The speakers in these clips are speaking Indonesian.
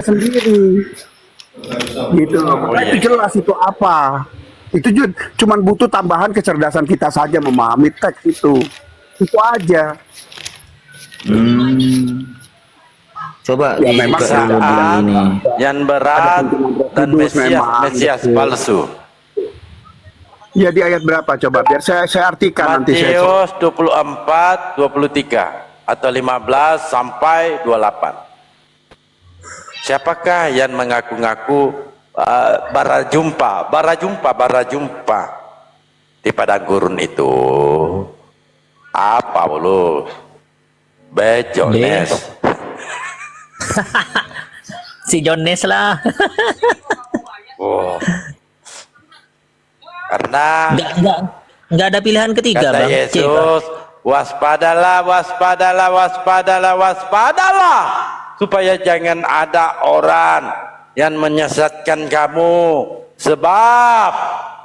sendiri gitu loh. Oh Makanya iya. itu jelas itu apa. Itu cuman butuh tambahan kecerdasan kita saja memahami teks itu. Itu aja. Hmm. Coba Ya memang dibuka dulu ada bilang Saat ini. yang ada berat tuntunan Roh dan Kudus memang Mesias gitu. palsu. Ya di ayat berapa coba biar saya artikan nanti saya. Matius 24, 23 atau 15 sampai 28. Siapakah yang mengaku-ngaku bara jumpa di padang gurun itu? Apa lu? Bejones. Si Jones lah. Oh. Karena Nggak ada pilihan ketiga, kata Bang. Yesus, waspadalah, waspadalah, waspadalah, waspadalah, supaya jangan ada orang yang menyesatkan kamu, sebab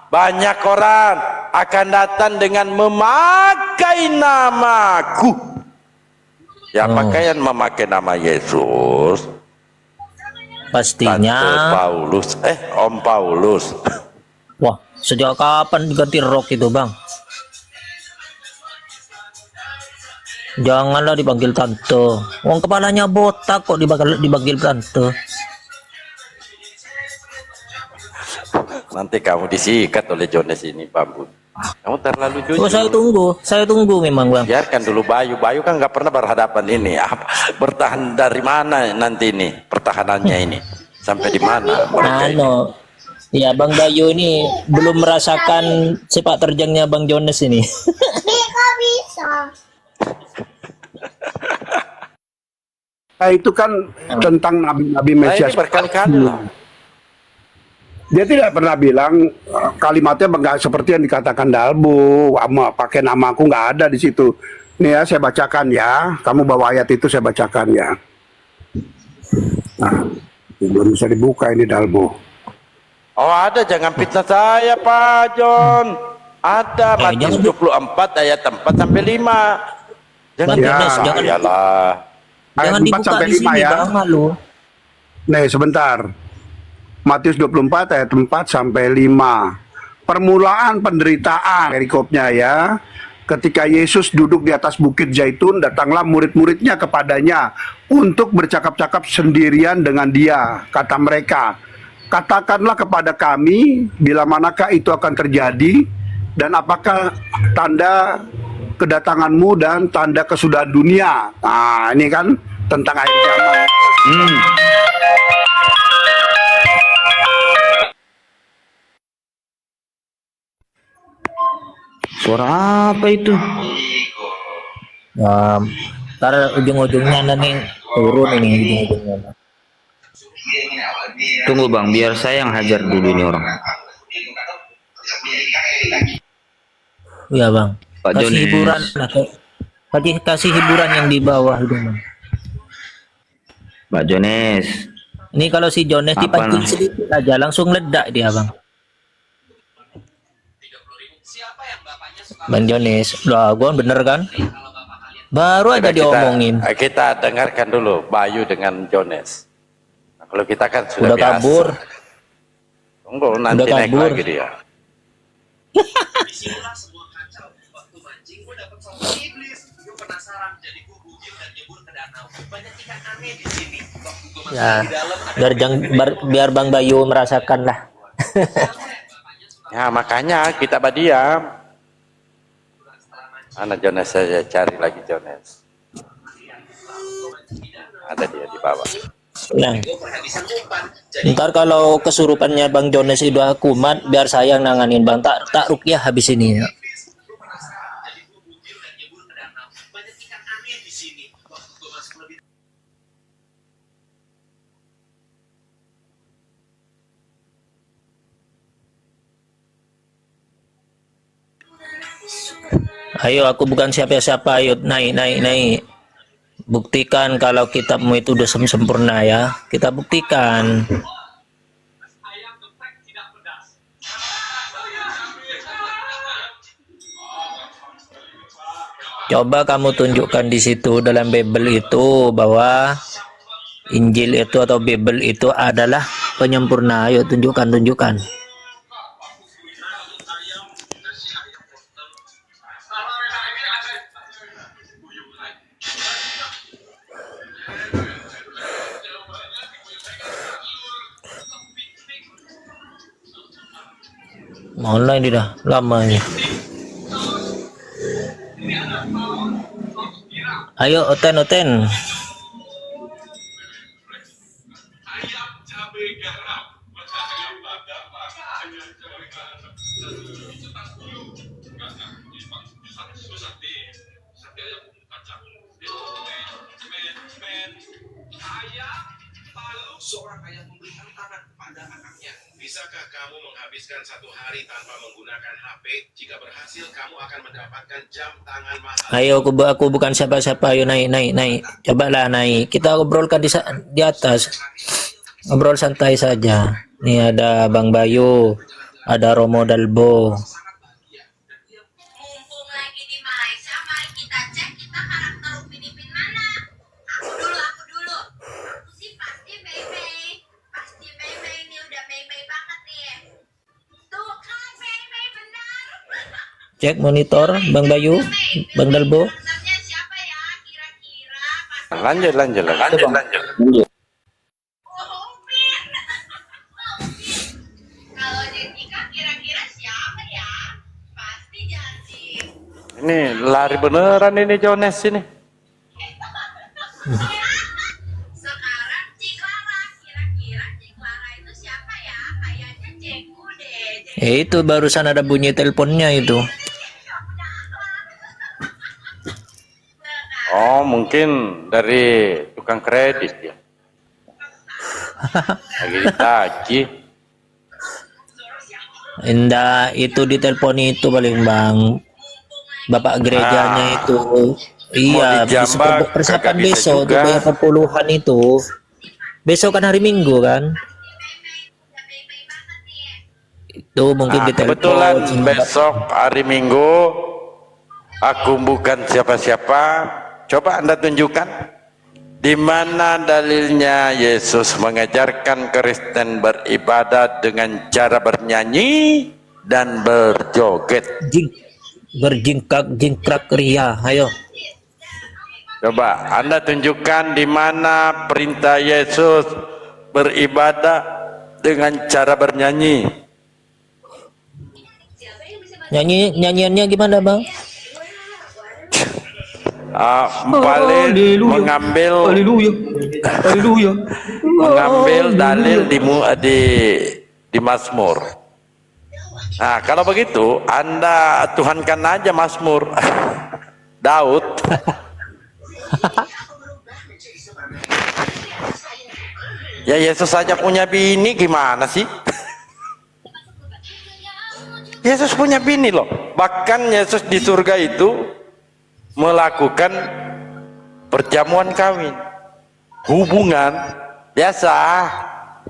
banyak orang akan datang dengan memakai namaku. Ya, pakaian memakai nama Yesus. Pastinya. Tante Paulus, Om Paulus. Wah, sejak kapan diganti rok itu, Bang? Janganlah dipanggil tante. Wong kepalanya botak kok dipanggil tante. Nanti kamu disikat oleh Jones ini, bambu. Kamu terlalu jujur. Oh, saya tunggu memang, Bang. Biarkan dulu Bayu kan nggak pernah berhadapan ini. Bertahan dari mana nanti ini pertahanannya ini, sampai di mana mereka ini? Ya, Bang Bayu ini belum merasakan sepak terjangnya Bang Jones ini. Bisa. Nah, itu kan tentang nabi-nabi Nah, ini Mesias. berkali-kali lah. Dia tidak pernah bilang kalimatnya enggak seperti yang dikatakan Dalbo, pakai namaku nggak ada di situ. Nih ya, saya bacakan ya. Kamu bawa ayat itu saya bacakan ya. Nah, belum bisa dibuka ini Dalbo. Oh, ada, jangan fitnah saya, Pak John. Ada Matius 24 ayat 4 sampai 5. Jangan Bang fitnah Jones, saya lah. Ayat jangan 4 dibuka sampai di 5 sini, ya. Bang, malu. Nih, sebentar. Matius 24 ayat 4 sampai 5. Permulaan penderitaan perikopnya ya. Ketika Yesus duduk di atas bukit Zaitun, datanglah murid-muridnya kepadanya untuk bercakap-cakap sendirian dengan dia. Kata mereka, katakanlah kepada kami bila manakah itu akan terjadi dan apakah tanda kedatanganmu dan tanda kesudahan dunia. Nah, ini kan tentang akhir zaman. Suara apa itu? Ntar ujung-ujungnya nanti turun ini ujung-ujungnya. Tunggu Bang, biar saya yang hajar dulu ini orang. Iya, Bang. Pak Kasih Jones. hiburan, kasih hiburan yang di bawah itu, Bang. Mbak Jones. Ini kalau si Jones Apa dipancing nah? sedikit aja langsung ledak dia, Bang. Bang Jones, lah gua bener kan? Baru aja diomongin. Kita dengarkan dulu Bayu dengan Jones. Nah, kalau kita kan sudah Udah biasa. kabur. Tunggu nanti Udah naik kabur. lagi dia. Ya, biar Bang Bayu merasakan lah. Ya makanya kita diam. Mana Jones, saya cari lagi Jones. Ada dia di bawah. Nah, ntar kalau kesurupannya Bang Jones itu kumat, biar saya yang nanganin, Bang. Tak rukyah habis ini ya. Ayo, aku bukan siapa-siapa. Ayo, naik. Buktikan kalau kitabmu itu udah sempurna ya. Kita buktikan. Coba kamu tunjukkan di situ dalam Bible itu bahwa Injil itu atau Bible itu adalah penyempurna. Ayo tunjukkan. Online dia dah lama ini. Ayo oten. Seorang ayah memberikan anak pada anaknya. Bisakah kamu menghabiskan satu hari tanpa menggunakan HP? Jika berhasil, kamu akan mendapatkan jam tangan mahal. Ayo aku bukan siapa-siapa. Ayo naik. Cobalah naik. Kita obrolkan di atas. Ngobrol santai saja. Nih ada Bang Bayu, ada Romo Dalbo. Mumpung lagi di Malaysia, mari kita cek kita karakter Upin Ipin mana. Aku dulu. Aku sih pasti Mei. Pasti Mei ini udah Mei banget nih. Tuh kan Mei benar. Cek monitor Bang Bayu, Bang Dalbo. Karakternya siapa ya kira-kira? Lanjut. Oh, Upin. Kalau Jessica kira-kira siapa ya? Pasti Janji. Ini lari beneran ini Jones ini. Sekarang Cik Clara, kira-kira Cik Clara itu siapa ya? Kayaknya Ceku deh. Itu barusan ada bunyi teleponnya itu. Oh, mungkin dari tukang kredit ya. Lagi ditagih. Indah itu ditelepon itu paling Bang. Bapak gerejanya itu. Iya, dijambak, persiapan kagak bisa besok juga. bayar perpuluhan itu. Besok kan hari Minggu kan? Itu mungkin ditelepon. Kebetulan besok hari Minggu aku bukan siapa-siapa. Coba Anda tunjukkan di mana dalilnya Yesus mengajarkan Kristen beribadah dengan cara bernyanyi dan berjoget. Berjingkrak ria. Ayo. Coba Anda tunjukkan di mana perintah Yesus beribadah dengan cara bernyanyi. Nyanyiannya gimana Bang? Paling mengambil dalil di Mazmur. Nah, kalau begitu Anda tuhankan aja Mazmur Daud. Ya Yesus saja punya bini, gimana sih? Yesus punya bini loh. Bahkan Yesus di surga itu melakukan perjamuan kawin, hubungan biasa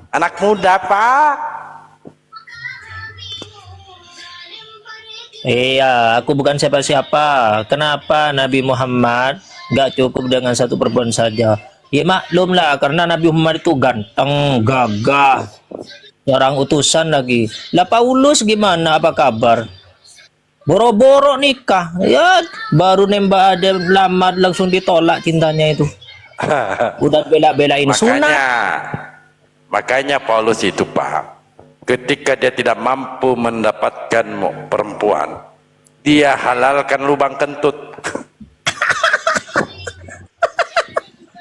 anak muda Pak. Iya, aku bukan siapa-siapa. Kenapa Nabi Muhammad gak cukup dengan satu perempuan saja? Ya maklumlah, karena Nabi Muhammad itu ganteng, gagah, seorang utusan lagi. Lah Paulus gimana? Apa kabar? Boro-boro nikah, ya baru nembak ada lamar langsung ditolak cintanya itu. Udah bela-belain sunat. Makanya Paulus itu paham. Ketika dia tidak mampu mendapatkan perempuan, dia halalkan lubang kentut.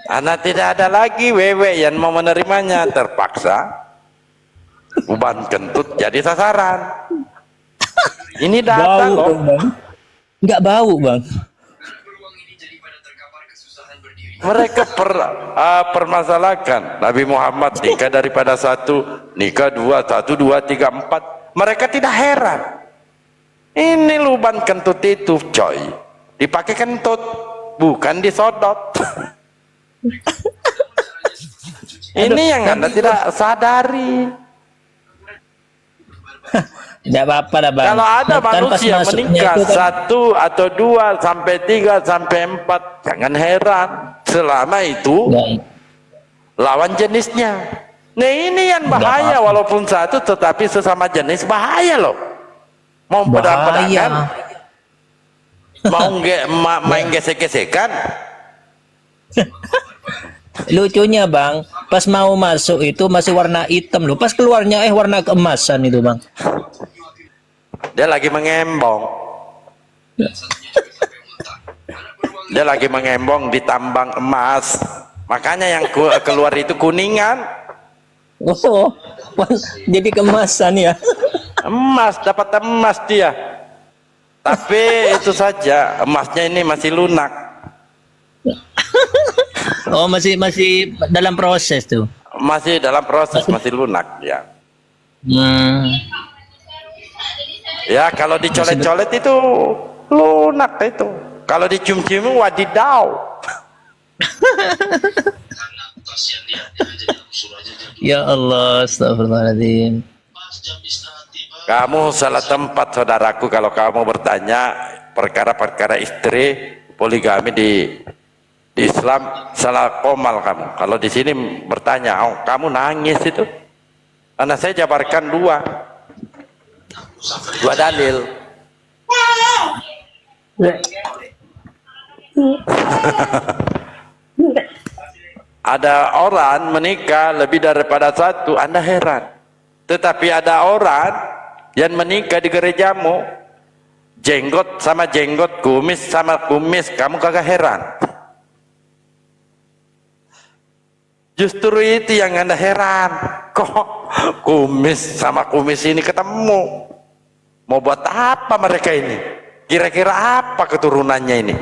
Anak tidak ada lagi wewe yang mau menerimanya, terpaksa lubang kentut jadi sasaran. Ini data loh. Nggak bau Bang. Mereka permasalahkan Nabi Muhammad nikah daripada satu, nikah dua, satu, dua, tiga, empat. Mereka tidak heran. Ini lubang kentut itu coy, dipakai kentut, bukan disodot. Ini yang Anda tidak sadari. Tidak apa-apa lah Bang. Kalau ada manusia menikah kan, satu atau dua sampai tiga sampai empat, jangan heran. Selama itu lawan jenisnya. Nah ini yang bahaya, walaupun satu tetapi sesama jenis bahaya loh. Mau pedang-pedangan, mau main gesek-gesekan. Lucunya bang, pas mau masuk itu masih warna hitam loh, pas keluarnya warna keemasan itu bang. Dia lagi mengembong. Dia lagi mengembong di tambang emas. Makanya yang keluar itu kuningan. Oh, jadi keemasan ya. Emas, dapat emas dia. Tapi itu saja, emasnya ini masih lunak. Oh, masih dalam proses tuh. Masih dalam proses, masih lunak ya. Ya kalau dicolet-colet itu lunak itu. Kalau dicium-cium wadidaw. Ya Allah, astagfirullahaladzim. Kamu salah tempat saudaraku kalau kamu bertanya perkara-perkara istri poligami di Islam, salah komal kamu. Kalau di sini bertanya, oh, kamu nangis itu. Karena saya jabarkan dua dalil. Ada orang menikah lebih daripada satu, Anda heran. Tetapi ada orang yang menikah di gerejamu, jenggot sama jenggot, kumis sama kumis, kamu kagak heran. Justru itu yang Anda heran. Kok kumis sama kumis ini ketemu? Mau buat apa mereka ini? Kira-kira apa keturunannya ini?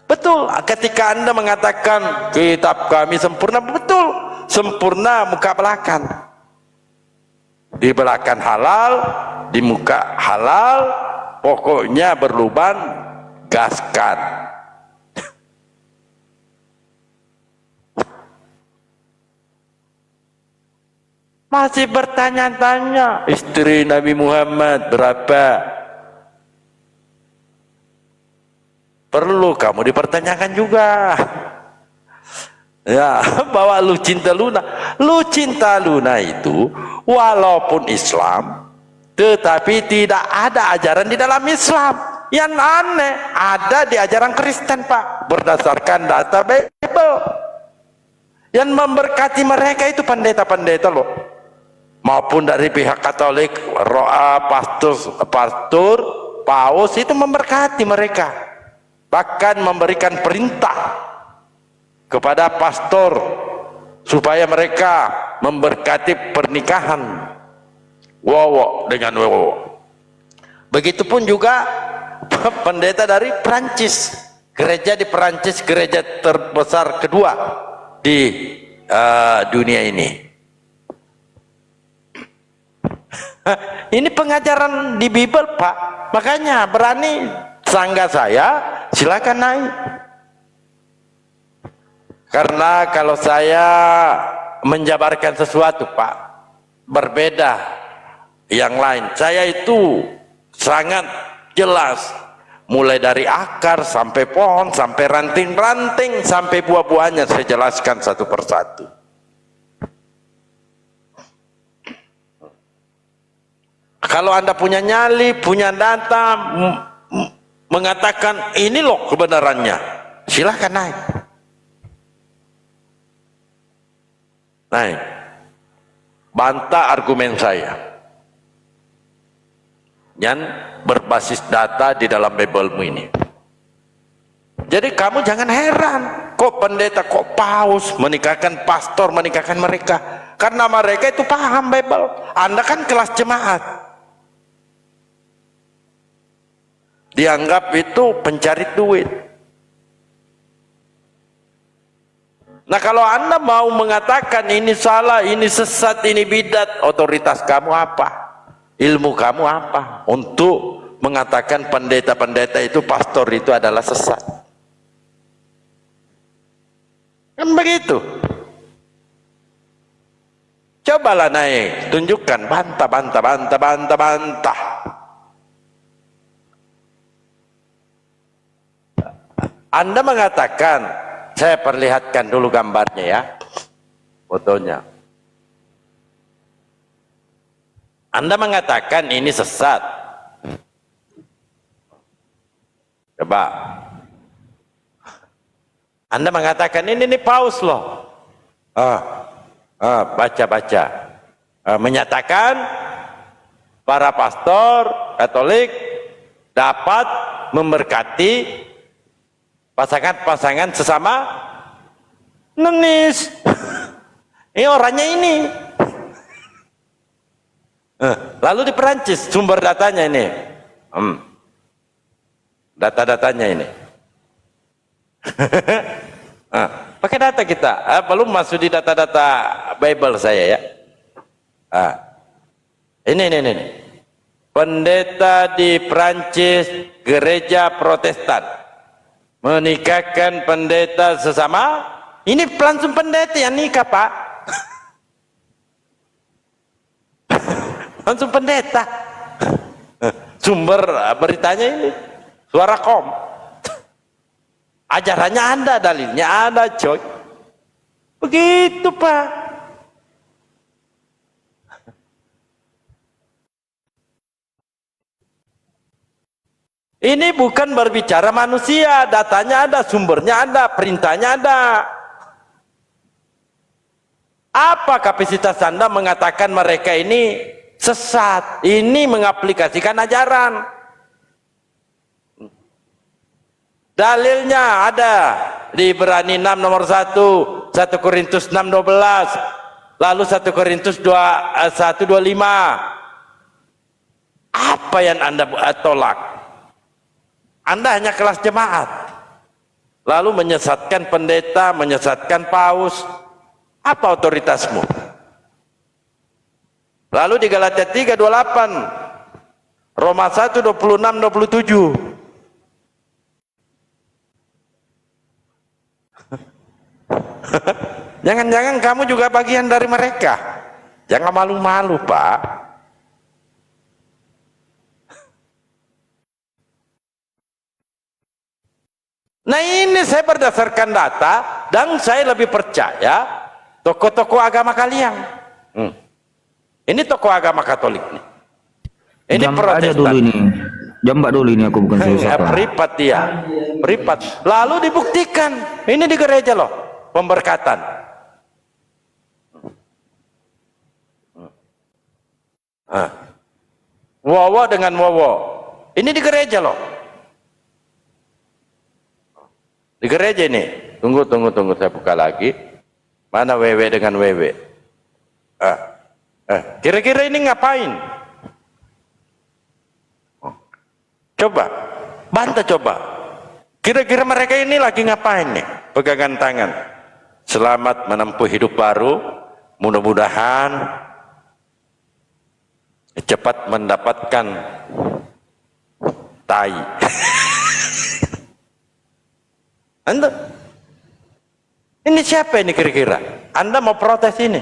Betul, ketika Anda mengatakan kitab kami sempurna, betul, sempurna muka belakang. Di belakang halal, di muka halal, pokoknya berluban, gaskan. Masih bertanya-tanya, istri Nabi Muhammad berapa? Perlu kamu dipertanyakan juga. Ya, bahwa lu cinta Luna itu walaupun Islam tetapi tidak ada ajaran di dalam Islam. Yang aneh ada di ajaran Kristen, Pak, berdasarkan data Bible. Yang memberkati mereka itu pendeta-pendeta loh, maupun dari pihak Katolik, roa, pastor, paus itu memberkati mereka, bahkan memberikan perintah kepada pastor supaya mereka memberkati pernikahan wowo dengan wowo. Begitupun juga pendeta dari Perancis, gereja di Perancis, gereja terbesar kedua di dunia ini. Ini pengajaran di Bible, Pak. Makanya berani sangga saya, silakan naik. Karena kalau saya menjabarkan sesuatu, Pak, berbeda yang lain. Saya itu sangat jelas, mulai dari akar sampai pohon, sampai ranting-ranting, sampai buah-buahnya saya jelaskan satu persatu. Kalau Anda punya nyali, punya data, mengatakan ini loh kebenarannya, silahkan naik. Naik, bantah argumen saya yang berbasis data di dalam Bible-mu ini. Jadi kamu jangan heran kok pendeta, kok paus menikahkan pastor, menikahkan mereka, karena mereka itu paham Bible. Anda kan kelas jemaat, dianggap itu pencari duit. Nah, kalau Anda mau mengatakan ini salah, ini sesat, ini bidat, otoritas kamu apa? Ilmu kamu apa untuk mengatakan pendeta-pendeta itu, pastor itu adalah sesat? Kan begitu. Cobalah naik, tunjukkan, bantah, bantah, bantah, bantah, bantah. Anda mengatakan, saya perlihatkan dulu gambarnya ya, fotonya. Anda mengatakan ini sesat. Coba. Anda mengatakan ini paus loh. Baca-baca. Menyatakan para pastor Katolik dapat memberkati pasangan-pasangan sesama nonis. Ini orangnya ini. Lalu di Perancis sumber datanya ini. Data-datanya ini. Pakai data kita. Belum masuk di data-data Bible saya ya. Ini. Pendeta di Perancis, gereja Protestan menikahkan pendeta sesama. Ini langsung pendeta yang nikah, Pak. Langsung pendeta. Sumber beritanya ini Suara.com. Ajarannya ada, dalilnya ada, coy. Begitu, Pak. Ini bukan berbicara manusia, datanya ada, sumbernya ada, perintahnya ada. Apa kapasitas Anda mengatakan mereka ini sesat? Ini mengaplikasikan ajaran. Dalilnya ada di Ibrani 6 nomor 1, 1 Korintus 6 12, lalu 1 Korintus 1 25. Apa yang Anda tolak? Anda hanya kelas jemaat, lalu menyesatkan pendeta, menyesatkan paus. Apa otoritasmu? Lalu di Galatia 3 28, Roma 1 26 27. Jangan-jangan kamu juga bagian dari mereka. Jangan malu-malu, Pak. Nah, ini saya berdasarkan data dan saya lebih percaya tokoh-tokoh agama kalian. Ini tokoh agama Katolik nih. Ini Jambak aja Protestan. dulu ini. Jambak dulu ini aku bukan siapa. Privat dia. Privat. Lalu dibuktikan. Ini di gereja loh. Pemberkatan. Wowo dengan wowo. Ini di gereja loh. Di gereja ini. Tunggu. Saya buka lagi. Mana wewe dengan wewe? Kira-kira ini ngapain? Coba. Bantah coba. Kira-kira mereka ini lagi ngapain nih? Pegangan tangan. Selamat menempuh hidup baru. Mudah-mudahan cepat mendapatkan tai. Anda, ini siapa ini kira-kira? Anda mau protes ini?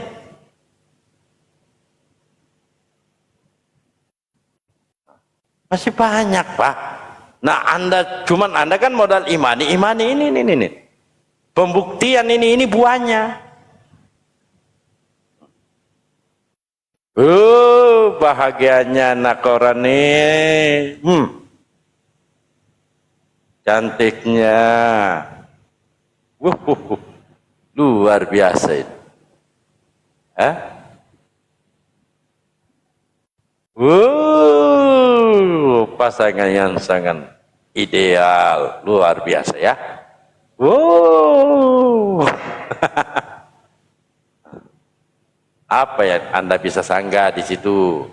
Masih banyak, Pak. Nah, Anda kan modal imani ini. Pembuktian ini buahnya. Bahagianya anak koran nih. Cantiknya. Luar biasa ini. Pasangan yang sangat ideal, luar biasa ya. Apa yang Anda bisa sanggah di situ?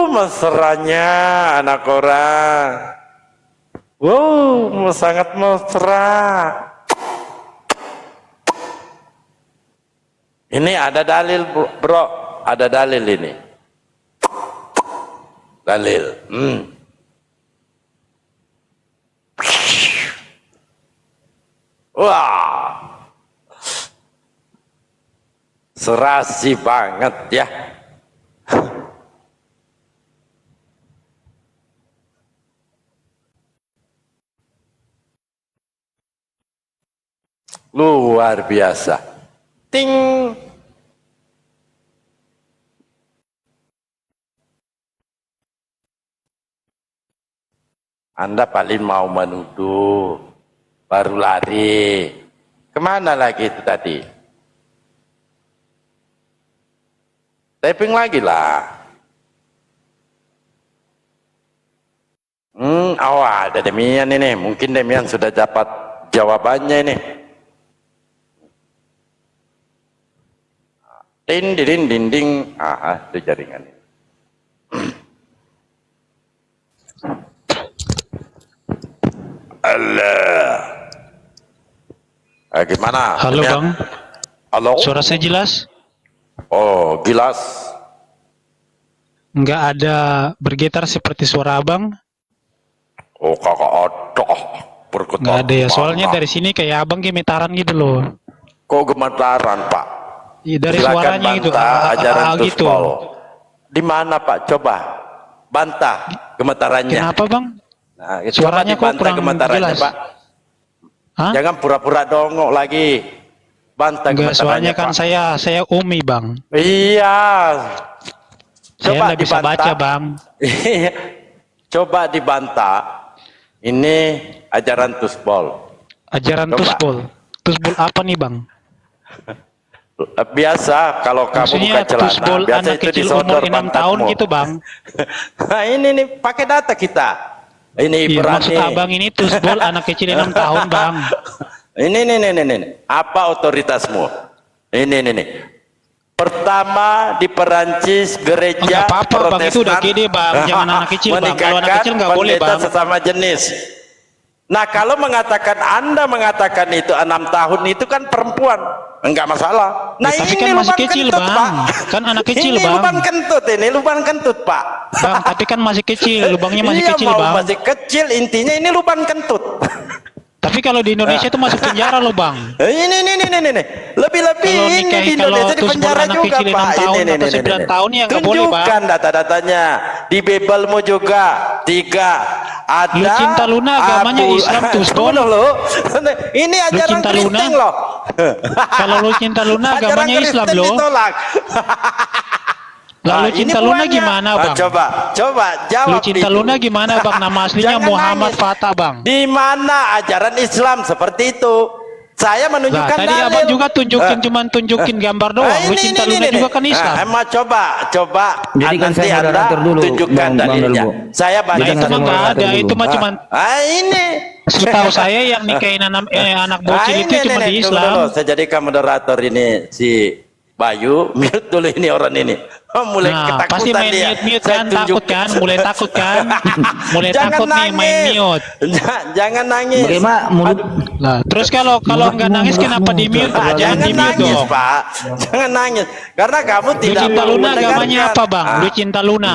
Mesranya anak orang. Sangat mesra. Ini ada dalil, bro. Ada dalil ini. Dalil. Wah. Serasi banget ya. Luar biasa. Ting. Anda paling mau menuduh, baru lari. Kemana lagi itu tadi? Typing lagi lah. Ada Demian ini. Mungkin Demian sudah dapat jawabannya ini. Ding. Itu jaringan ini. Allah. Gimana? Halo Demian? Bang, Halo? suara saya jelas? Oh, gilas. Nggak ada bergetar seperti suara Abang? Oh, kakak ada. Bergetar. Nggak ada ya, soalnya kemana? dari sini kayak Abang gemetaran gitu loh. Kok gemetaran, Pak? Iya, dari Silakan suaranya gitu. bantah ajaran Gitu. Tusbol. Di mana, Pak? Coba bantah gemetarannya. Kenapa Bang? Nah, Suaranya coba kok dibantah kurang gemetarannya, jelas. Pak. Hah? Jangan pura-pura dongok lagi. Bantah Enggak, gemetarannya, soalnya kan Pak. saya Umi Bang. Iya. Saya Coba nggak bisa dibantah. baca Bang. Iya. Coba dibantah. Ini ajaran Tusbol. Ajaran Coba. Tusbol. Tusbol apa nih Bang? Biasa kalau kamu Maksudnya buka celana, Tusbol biasa anak itu kecil disodor umur 6 tahun pantatmu. gitu Bang. Nah ini nih pakai data kita. Ini Iya, berani. maksud Abang ini Tusbol anak kecil 6 tahun Bang. Ini. Apa otoritasmu? Ini. Pertama di Perancis gereja Enggak apa-apa, Bang. Itu udah gede, Bang. Jangan anak kecil, Bang. Kalau anak kecil nggak boleh, pendeta Bang. sesama jenis. Nah kalau Anda mengatakan itu 6 tahun itu kan perempuan, enggak masalah. Nah Ya, tapi ini kan masih lubang kecil, kentut, Bang. Pak. Kan anak kecil, ini Bang. lubang kentut, Pak. Bang, tapi kan masih kecil, lubangnya masih Iya, kecil mau Bang. masih kecil, intinya ini lubang kentut. Tapi kalau di Indonesia itu masuk penjara loh Bang. Ini. Lebih-lebih Kalau ini nikahi di kalau Indonesia di terus penjara anak juga, kecil 6 Pak. tahun atau 9 tahun ya nggak boleh, Bang. Tunjukkan data-datanya. Di Bibelmu juga 3 ada. Lu cinta Luna agamanya Islam tuh, Tunggu dulu. Ini ajaran cinta Luna? Kristen loh. Kalau lu cinta Luna Ajaran agamanya Islam Kristen loh. ditolak. Lalu Nah, cinta ini Luna buahnya. gimana Bang? Coba jawab. Lu cinta itu. Luna gimana Bang? Nama aslinya Jangan Muhammad nangis. Fatah Bang. Di mana ajaran Islam seperti itu? Saya Lah, menunjukkan tadi dalil. Abang juga cuman tunjukin gambar doang. Lu cinta Luna juga kan Islam. Emang coba Jadi kan nanti saya Anda moderator dulu, tunjukkan Bang dalilnya. Dalbo. Saya baca Nah, itu mah nggak ada, dulu. itu mah cuman ini. setahu saya yang nikahin anak bocil itu cuma di Tunggu Islam. dulu. Saya jadikan moderator ini si Bayu, mute dulu ini orang ini. Mulai Nah, ketakutan pasti main dia. mute Saya kan, takut tunjukkan. kan, mulai takut kan, mulai Jangan takut nih main nangis. mute. Jangan nangis. Bagaimana mulut Lah, terus kalau nggak nangis kenapa di mute? Ah, Jangan jangan di mute nangis, dong. Pak. Jangan nangis. Karena kamu Lu tidak cinta mau Luna agamanya mendengarkan. apa Bang? Lu cinta Luna.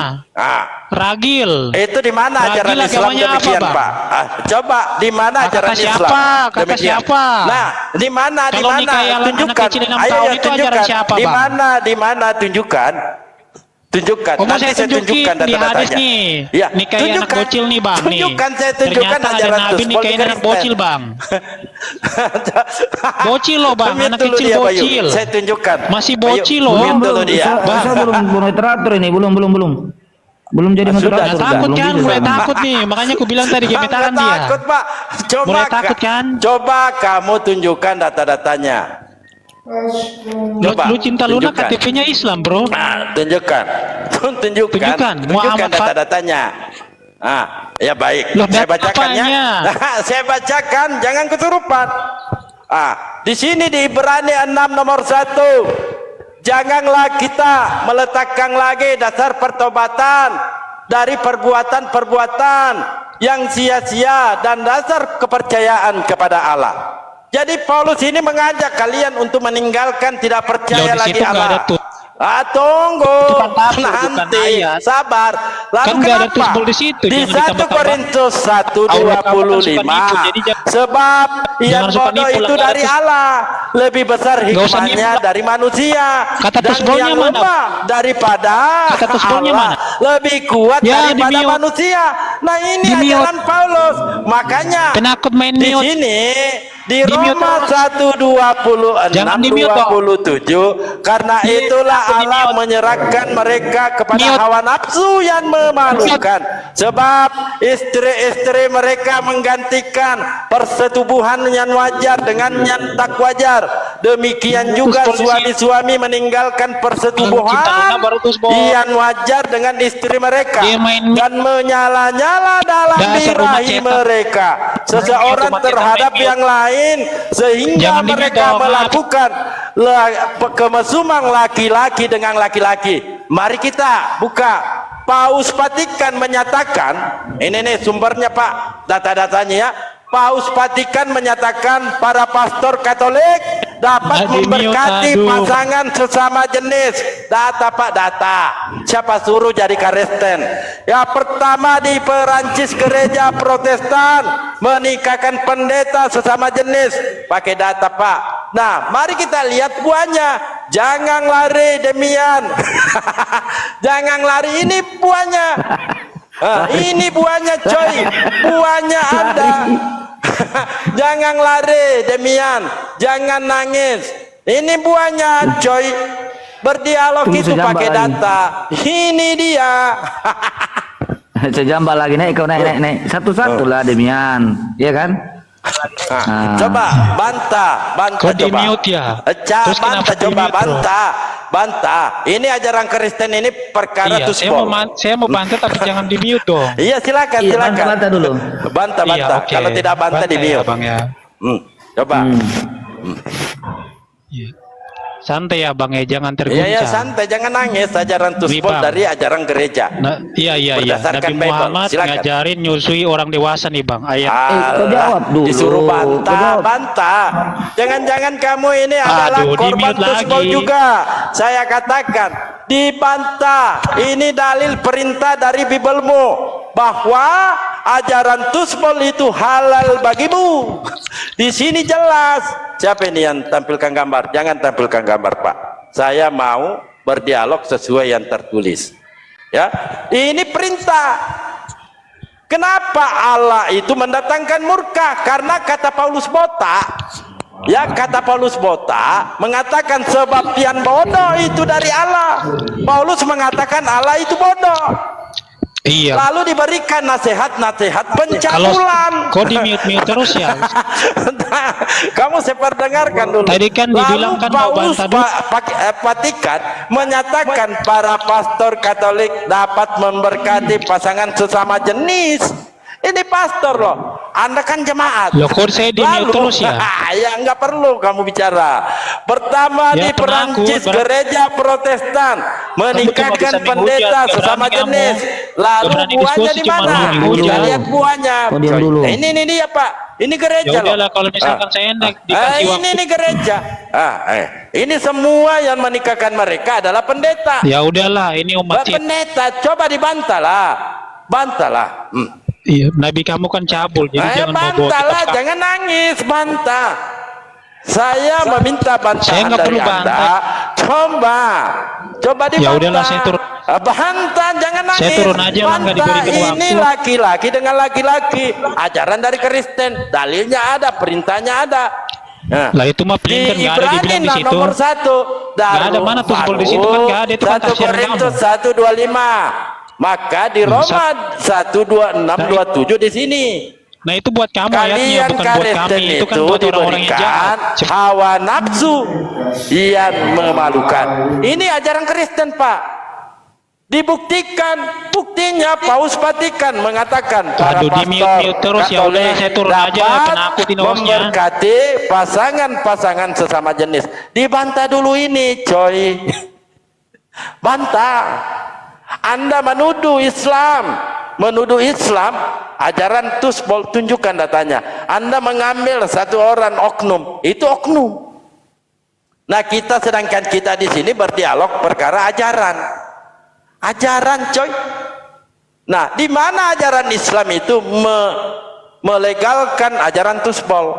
Ragil. Itu di mana Ragil ajaran Islam agamanya apa, demikian, Bang? Pak? Coba di mana Kata ajaran siapa? Islam? Kata demikian? siapa? Nah, di mana? Di Kalau mana? nikahi anak Tunjukkan. kecil 6 Ayo, tahun ya, itu ajaran tunjukkan. siapa, Di Bang? mana? Di mana? Tunjukkan. Tunjukkan. Oh, mau Nanti saya tunjukin tunjukkan di hadis data-datanya. nih. Ya, Nikahi anak tunjukkan. bocil nih, Bang, nih. Tunjukkan, saya tunjukkan Ternyata ada ajaran Nabi Tusbol nikahin anak Kristen. bocil, Bang. Bocil loh, Bang. Mute Anak dulu kecil dia, Bayu. bocil. Saya tunjukkan. Masih bocil Ayo, loh. mute dulu dia. Saya belum moderator ini, belum. Belum jadi Ah, sudah, moderator. Nah, sudah. takut belum kan, bisa. mulai takut nih. Makanya aku bilang tadi gemetaran Nggak dia. takut, Pak. Coba Mulai takut kan? Coba kamu tunjukkan data-datanya. Coba, Lu cinta Luna tunjukkan. KTP-nya Islam, Bro. Nah, tunjukkan. Tunjukkan Muhammad data-datanya. Ya baik. Loh, Saya data bacakan ya. apanya? Saya bacakan, jangan kesurupan. Di sini di Ibrani 6 nomor 1. Janganlah kita meletakkan lagi dasar pertobatan dari perbuatan-perbuatan yang sia-sia dan dasar kepercayaan kepada Allah. Jadi Paulus ini mengajak kalian untuk meninggalkan tidak percaya Loh, di lagi situ nggak Allah. ada tuh. Tunggu Itu kan tafsir, bukan nanti ayat. sabar. Lalu Kan nggak ada kenapa? tusbol di situ, Di jangan 1 ditambah-tambah. Korintus Allah kamu kan suka 1:25 nipu, jadi sebab yang jangan suka bodoh nipu, itu lah, nggak dari ada Allah lebih besar Nggak usah hikmahnya nipu, lah. dari manusia Kata dan tusbolnya yang mana? lemah daripada Kata tusbolnya Allah mana? lebih kuat Ya, daripada di-mute. manusia. Nah ini Di-mute. ajaran Paulus. Makanya Penakut main di mute. sini di Di mute Roma terus. 1:26 Jangan di mute, dong. 27, karena itulah Allah menyerahkan mereka kepada Mute. hawa nafsu yang memalukan, sebab istri-istri mereka menggantikan persetubuhan yang wajar dengan yang tak wajar. Demikian juga Terus polisi. suami-suami meninggalkan persetubuhan Cinta Luna baru terus, Bo. yang wajar dengan istri mereka Dia main dan menyala-nyala dalam Dasar rumah birahi cetak. mereka seseorang Rumah cetak terhadap main yang lain, sehingga Jangan di-mute mereka dong, maaf. melakukan kemesuman laki-laki dengan laki-laki. Mari kita buka. Paus Vatikan menyatakan, ini nih sumbernya Pak, data-datanya ya. Paus Vatikan menyatakan para pastor Katolik dapat Di mute, memberkati aduh. pasangan sesama jenis. Data Pak, data. Siapa suruh jadi Kristen? Ya, pertama di Perancis gereja Protestan menikahkan pendeta sesama jenis. Pakai data Pak. Nah, mari kita lihat buahnya. Jangan lari demian. Jangan lari, ini buahnya. Ini buahnya coy. Buahnya ada. Jangan lari demian, jangan nangis. Ini buahnya coy. Berdialog Tunggu itu sejam, pakai Mbak, lagi. data. Ini dia. Sejambal lagi naik kau naik. Satu-satu lah Demian. Iya kan? Nah, coba bantah Kok di coba. mute ya? Terus Bantah kenapa di coba mute, bro? bantah. Ini ajaran Kristen ini perkara Iya, tuspol. saya mau bantah tapi jangan di mute dong. Iya silakan Iya, silakan. bantah dulu. Bantah. Iya, oke. Kalau tidak bantah di ya, mute. Bang ya. Coba. Iya. Santai ya Bang ya, jangan Iya terguncang. santai, jangan nangis. Ajaran tuspol Bang. dari ajaran gereja. Nah, iya. Berdasarkan Nabi Bible. Muhammad Silakan. ngajarin nyusui orang dewasa nih Bang. Ayat. kau jawab dulu. Disuruh Kau bantah, jawab. bantah. Jangan-jangan kamu ini adalah Aduh, korban di-mute tuspol lagi. juga. Saya katakan, dibantah. Ini dalil perintah dari Biblemu bahwa ajaran tuspol itu halal bagimu. Di sini jelas. Siapa ini yang tampilkan gambar? Jangan tampilkan gambar, Pak. Saya mau berdialog sesuai yang tertulis. Ya, ini perintah. Kenapa Allah itu mendatangkan murka? Karena kata Paulus Bota, ya kata Paulus Bota mengatakan sebab pian bodoh itu dari Allah. Paulus mengatakan Allah itu bodoh. Iya. Lalu diberikan nasihat-nasihat Kalau pencabulan. kok di mute terus ya? Kamu saya perdengarkan dulu. Tadi kan dibilang kan mau Paulus bantah dulu. Vatikan menyatakan para pastor Katolik dapat memberkati pasangan sesama jenis. Ini pastor loh, Anda kan jemaat. Loh, kok saya di-mute terus ya? Ya nggak perlu kamu bicara. Pertama Ya, di Perancis penakut, gereja Protestan menikahkan bisa pendeta menghujat, sesama berani kamu. jenis. Lalu Berani buahnya diskusi di cuma mana? berani Kita hujat. lihat buahnya. Oh, diam dulu. Ini dia Pak. Ini Ya gereja loh. udahlah kalau misalkan saya dikasih waktu. Ini gereja. Ini semua yang menikahkan mereka adalah pendeta. Ya udahlah, ini umat cinta. Pendeta, coba dibantahlah. Bantahlah. Iya, Nabi kamu kan cabul, jadi jangan bawa Bantahlah, kitab. jangan nangis, bantah. Saya meminta Saya bantahan nggak dari perlu Anda. bantah. Coba dibantah. Ya udahlah, saya turun. Bantah, jangan nangis. Saya turun aja lah, nggak Bantah. diberikan waktu. Ini laki-laki dengan laki-laki. Ajaran dari Kristen. Dalilnya ada, perintahnya ada. Nah, Lah itu mah pelin kan nggak ada dibilang di situ. nomor 1. Nggak ada, mana tuh sebel di situ kan nggak ada, itu kan 1 tafsiran Korintus kamu. 1:25. Maka di Roma 1:26-27 di sini. Nah itu buat kamu ayatnya, Kalian bukan buat Kristen kami. Itu kan itu buat orang-orang yang diberikan jahat. hawa nafsu yang memalukan. Ini ajaran Kristen Pak. Dibuktikan, buktinya Paus Vatikan mengatakan para Aduh, di pastor mute terus, ya udah, Katolik saya turun aja, dapat penakutin hostnya. memberkati pasangan-pasangan sesama jenis. Dibantah dulu ini, coy. Bantah. Anda menuduh Islam, ajaran tuspol, tunjukkan datanya. Anda mengambil satu orang oknum, itu oknum. Nah sedangkan kita di sini berdialog perkara ajaran coy. Nah di mana ajaran Islam itu melegalkan ajaran tuspol,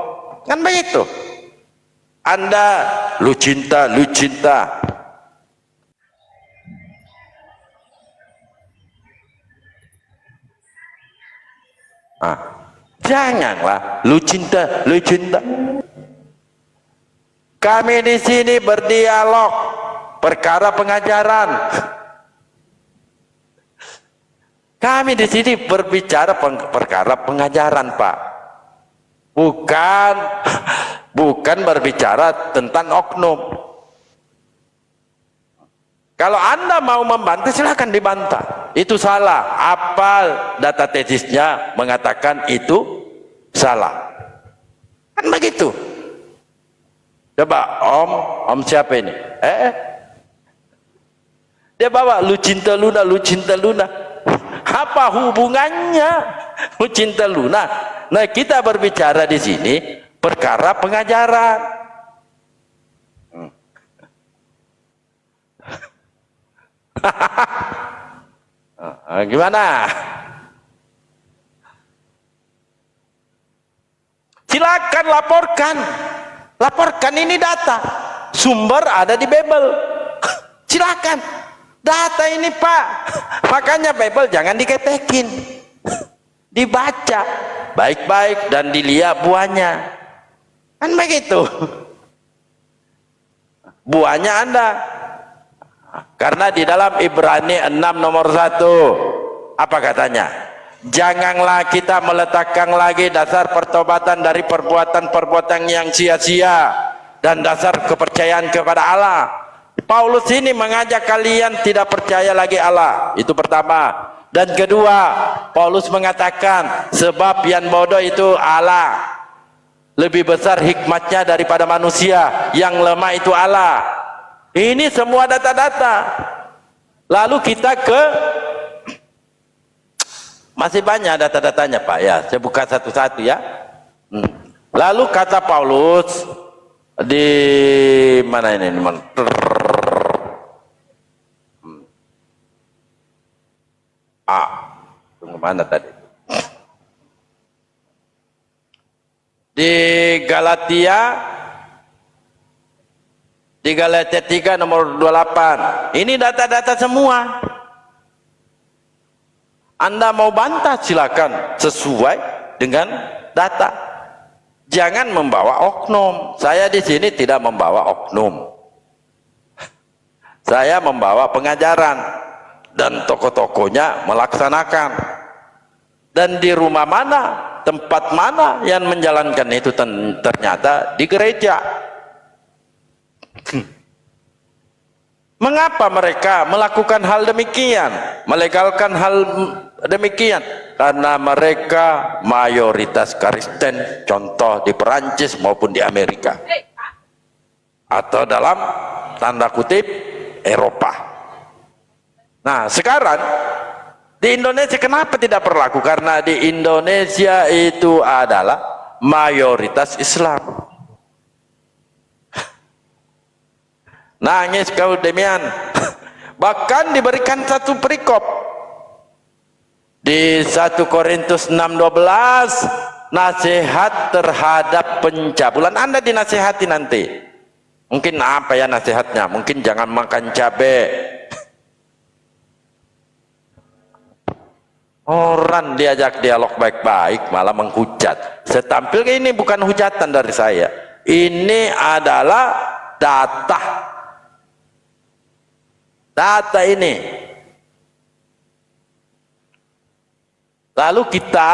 kan begitu. Anda lu cinta. Janganlah lu cinta. Kami di sini berdialog perkara pengajaran. Kami di sini berbicara perkara pengajaran, Pak. Bukan berbicara tentang oknum. Kalau Anda mau membantah, silakan dibantah. Itu salah. Apa data tesisnya mengatakan itu salah? Kan begitu. Coba Om siapa ini? Dia bawa lu cinta Luna. Apa hubungannya lu cinta Luna? Nah, kita berbicara di sini perkara pengajaran. Gimana? Silakan laporkan ini data, sumber ada di Bible. Silakan, data ini Pak. Makanya Bible jangan diketekin, dibaca baik-baik dan dilihat buahnya. Kan begitu. Buahnya Anda. Karena di dalam Ibrani 6 nomor 1 apa katanya? Janganlah kita meletakkan lagi dasar pertobatan dari perbuatan-perbuatan yang sia-sia dan dasar kepercayaan kepada Allah. Paulus ini mengajak kalian tidak percaya lagi Allah. Itu pertama. Dan kedua, Paulus mengatakan sebab yang bodoh itu Allah. Lebih besar hikmatnya daripada manusia, yang lemah itu Allah. Ini semua data-data. Lalu kita masih banyak data-datanya Pak ya. Saya buka satu-satu ya. Lalu kata Paulus di mana ini? Tunggu mana tadi? Di Galatia 3 nomor 28. Ini data-data semua. Anda mau bantah silakan sesuai dengan data. Jangan membawa oknum. Saya di sini tidak membawa oknum. Saya membawa pengajaran dan tokoh-tokohnya melaksanakan. Dan di rumah mana, tempat mana yang menjalankan itu ternyata di gereja. Mengapa mereka melakukan hal demikian, melegalkan hal demikian? Karena mereka mayoritas Kristen, contoh di Perancis maupun di Amerika, atau dalam tanda kutip Eropa. Nah sekarang di Indonesia kenapa tidak berlaku? Karena di Indonesia itu adalah mayoritas Islam. Nangis kau demian. Bahkan diberikan satu perikop di 1 Korintus 6:12, nasihat terhadap pencabulan. Anda dinasihati nanti. Mungkin apa ya nasihatnya? Mungkin jangan makan cabai. Orang diajak dialog baik-baik malah menghujat. Setampil ini bukan hujatan dari saya. Ini adalah data. Data ini. Lalu kita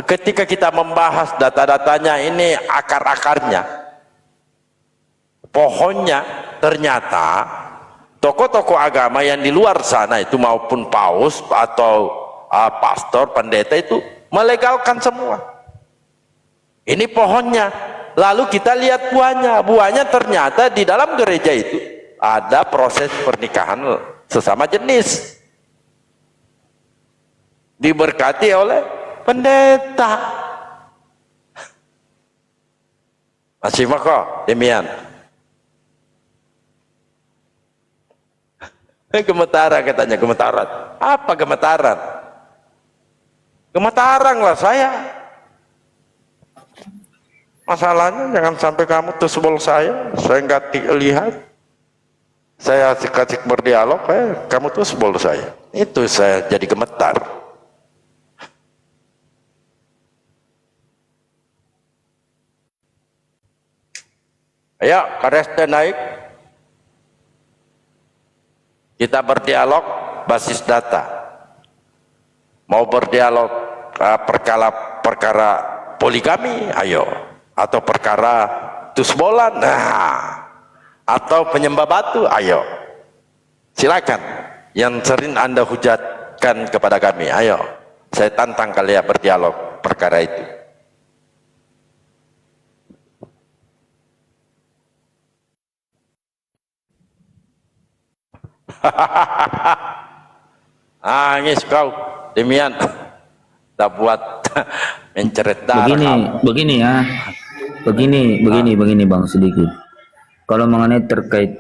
ketika kita membahas data-datanya ini, akar-akarnya, pohonnya, ternyata tokoh-tokoh agama yang di luar sana itu maupun paus atau pastor, pendeta itu melegalkan semua. Ini pohonnya. Lalu kita lihat buahnya. Buahnya ternyata di dalam gereja itu ada proses pernikahan sesama jenis, diberkati oleh pendeta. Masih maka demian. Gemetaran katanya, gemetaran. Apa gemetaran? Gemetaran lah saya. Masalahnya jangan sampai kamu tersebol saya nggak lihat. Saya asik-asik berdialog, kamu tuh sebol saya. Itu saya jadi gemetar. Ayo, Kareste naik. Kita berdialog basis data. Mau berdialog perkara poligami, ayo. Atau perkara tusbolan, nah. Atau penyembah batu, ayo. Silakan. Yang sering Anda hujatkan kepada kami, ayo. Saya tantang kalian berdialog perkara itu. Nangis kau, demian. Tak buat menceret darah. Begini ya. Begini Bang sedikit. Kalau mengenai terkait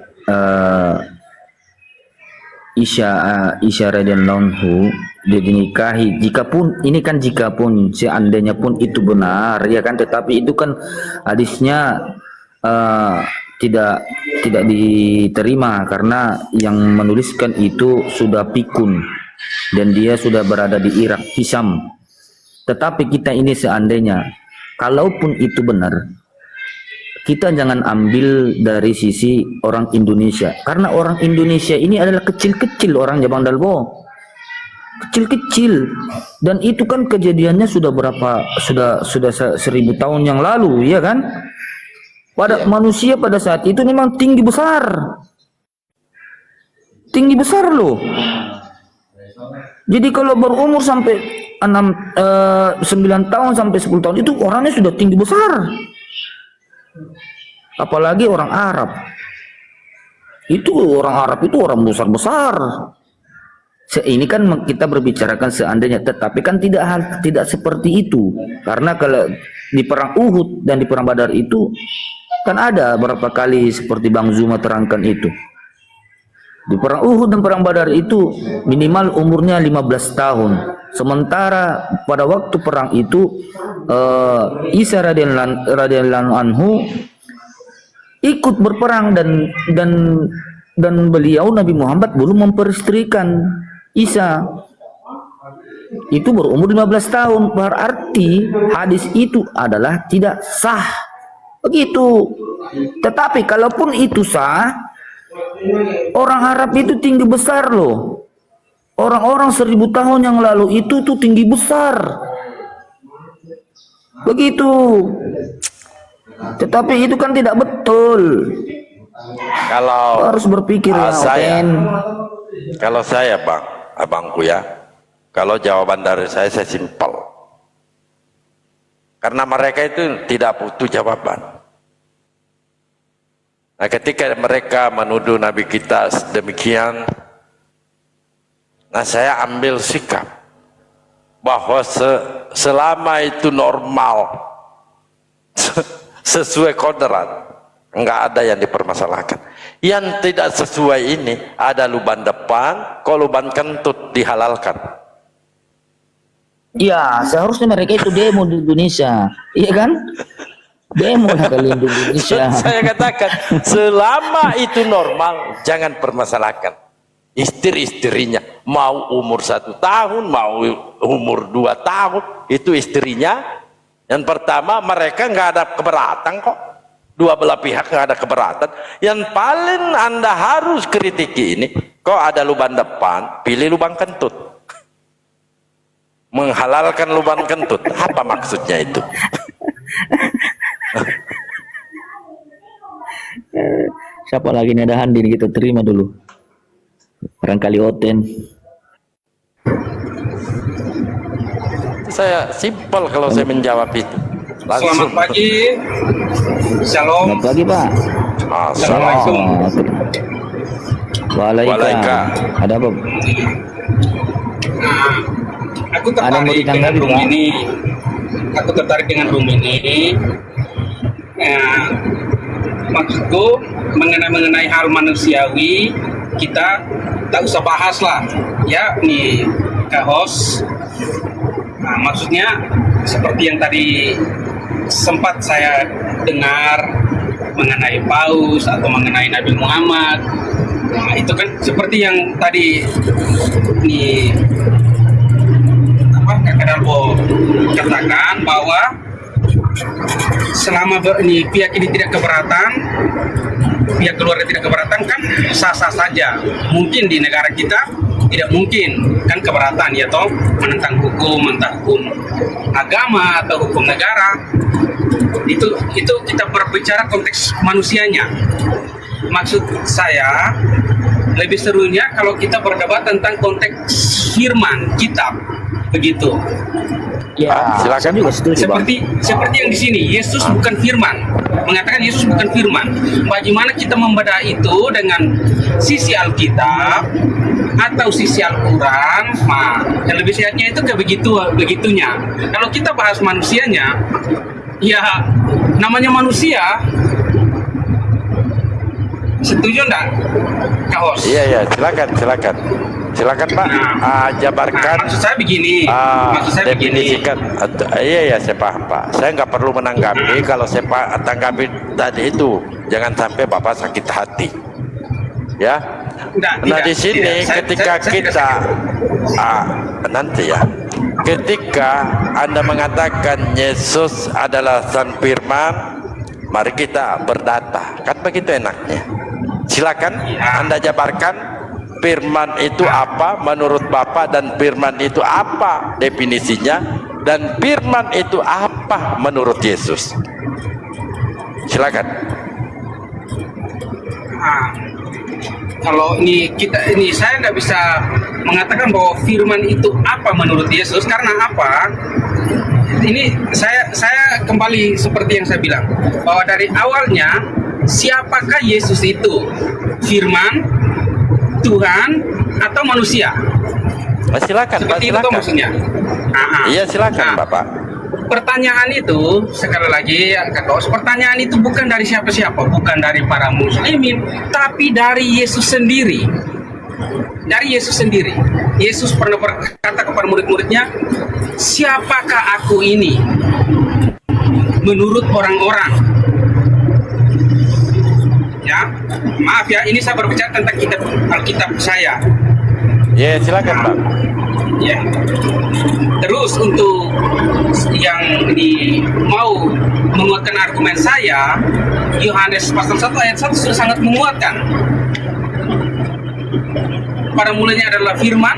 Isya radhiyallahu anhu dia dinikahi, jikapun seandainya pun itu benar ya kan, tetapi itu kan hadisnya tidak diterima karena yang menuliskan itu sudah pikun dan dia sudah berada di Irak, Hisam. Tetapi kita ini seandainya kalaupun itu benar, kita jangan ambil dari sisi orang Indonesia, karena orang Indonesia ini adalah kecil-kecil orangnya Bang Dalbo, kecil-kecil, dan itu kan kejadiannya sudah 1000 tahun yang lalu ya kan. Manusia pada saat itu memang tinggi besar loh. Jadi kalau berumur sampai 9 tahun sampai 10 tahun itu orangnya sudah tinggi besar. Apalagi orang Arab itu orang besar. Ini kan kita berbicarakan seandainya, tetapi kan tidak seperti itu, karena kalau di perang Uhud dan di perang Badar itu kan ada berapa kali seperti Bang Zuma terangkan itu. Di perang Uhud dan perang Badar itu minimal umurnya 15 tahun. Sementara pada waktu perang itu Isa radhiyallahu anhu ikut berperang dan beliau Nabi Muhammad belum memperistrikan Isa. Itu berumur 15 tahun, berarti hadis itu adalah tidak sah. Begitu. Tetapi kalaupun itu sah, orang Arab itu tinggi besar loh. Orang-orang 1000 tahun yang lalu itu tuh tinggi besar. Begitu. Tetapi itu kan tidak betul. Kalau harus berpikir kalau saya Bang, abangku ya. Kalau jawaban dari saya simpel. Karena mereka itu tidak butuh jawaban. Nah, ketika mereka menuduh Nabi kita demikian, nah saya ambil sikap bahwa selama itu normal, sesuai kodrat, enggak ada yang dipermasalahkan. Yang tidak sesuai ini ada lubang depan, kalau lubang kentut dihalalkan. Ya, seharusnya mereka itu demo di Indonesia, iya kan? Demo lah kalian di Indonesia. Saya katakan, selama itu normal, jangan permasalahkan. Istri-istrinya mau umur 1 tahun, mau umur 2 tahun, itu istrinya. Yang pertama, mereka nggak ada keberatan kok. Dua belah pihak nggak ada keberatan. Yang paling Anda harus kritiki ini, kok ada lubang depan, pilih lubang kentut. Menghalalkan lubang kentut, apa maksudnya itu? Siapa lagi nih, ada Handin, kita terima dulu. Barangkali Oten. Saya simpel kalau saya menjawab itu. Langsung. Selamat pagi. Shalom. Selamat pagi, Pak. Assalamualaikum. Waalaikumsalam. Ada apa? Aku tertarik dengan room ini. Maksudku mengenai hal manusiawi kita tak usah bahas lah. Ya, nih Kak Host. Nah, maksudnya seperti yang tadi sempat saya dengar mengenai Paus atau mengenai Nabi Muhammad. Nah, itu kan seperti yang tadi nih Kak Dalbo katakan bahwa selama ini pihak ini tidak keberatan, pihak keluarga tidak keberatan, kan sah-sah saja. Mungkin di negara kita tidak mungkin kan keberatan, ya toh, menentang hukum, entah hukum agama atau hukum negara. Itu kita berbicara konteks manusianya. Maksud saya lebih serunya kalau kita berdebat tentang konteks firman kitab, begitu. Ya, silakan. saya juga setuju, Bang. Seperti yang di sini, Yesus bukan firman. Mengatakan Yesus bukan firman. Bagaimana kita membedah itu dengan sisi Alkitab atau sisi Al-Quran? Nah, yang lebih sehatnya itu begitunya. Kalau kita bahas manusianya, ya namanya manusia. Setuju enggak, Kak Hos? Iya, silakan Pak. Jabarkan. Maksud saya begini. Definisikan. Iya, saya paham Pak. Saya nggak perlu menanggapi. Kalau saya tanggapi tadi itu, jangan sampai Bapak sakit hati. Ya. Di sini ketika kita nanti ya, ketika Anda mengatakan Yesus adalah Sang Firman, mari kita berdata. Kan begitu enaknya. Silakan Anda jabarkan firman itu apa menurut Bapak, dan firman itu apa definisinya, dan firman itu apa menurut Yesus. Silakan. Kalau ini saya nggak bisa mengatakan bahwa firman itu apa menurut Yesus, karena apa? Ini saya kembali seperti yang saya bilang, bahwa dari awalnya siapakah Yesus itu? Firman, Tuhan, atau manusia? Silakan Pak, Seperti itu silakan. maksudnya. Iya, silakan Bapak. Pertanyaan itu, sekali lagi Kak Kaos, pertanyaan itu bukan dari siapa-siapa, bukan dari para muslimin, tapi dari Yesus sendiri. Dari Yesus sendiri. Yesus pernah berkata kepada murid-muridnya, siapakah aku ini menurut orang-orang? Ya, maaf ya, ini saya berbicara tentang kitab Alkitab saya. Ya, silakan Pak. Ya. Terus untuk yang mau menguatkan argumen saya, Yohanes pasal 1 ayat 1 sudah sangat menguatkan. Pada mulanya adalah firman,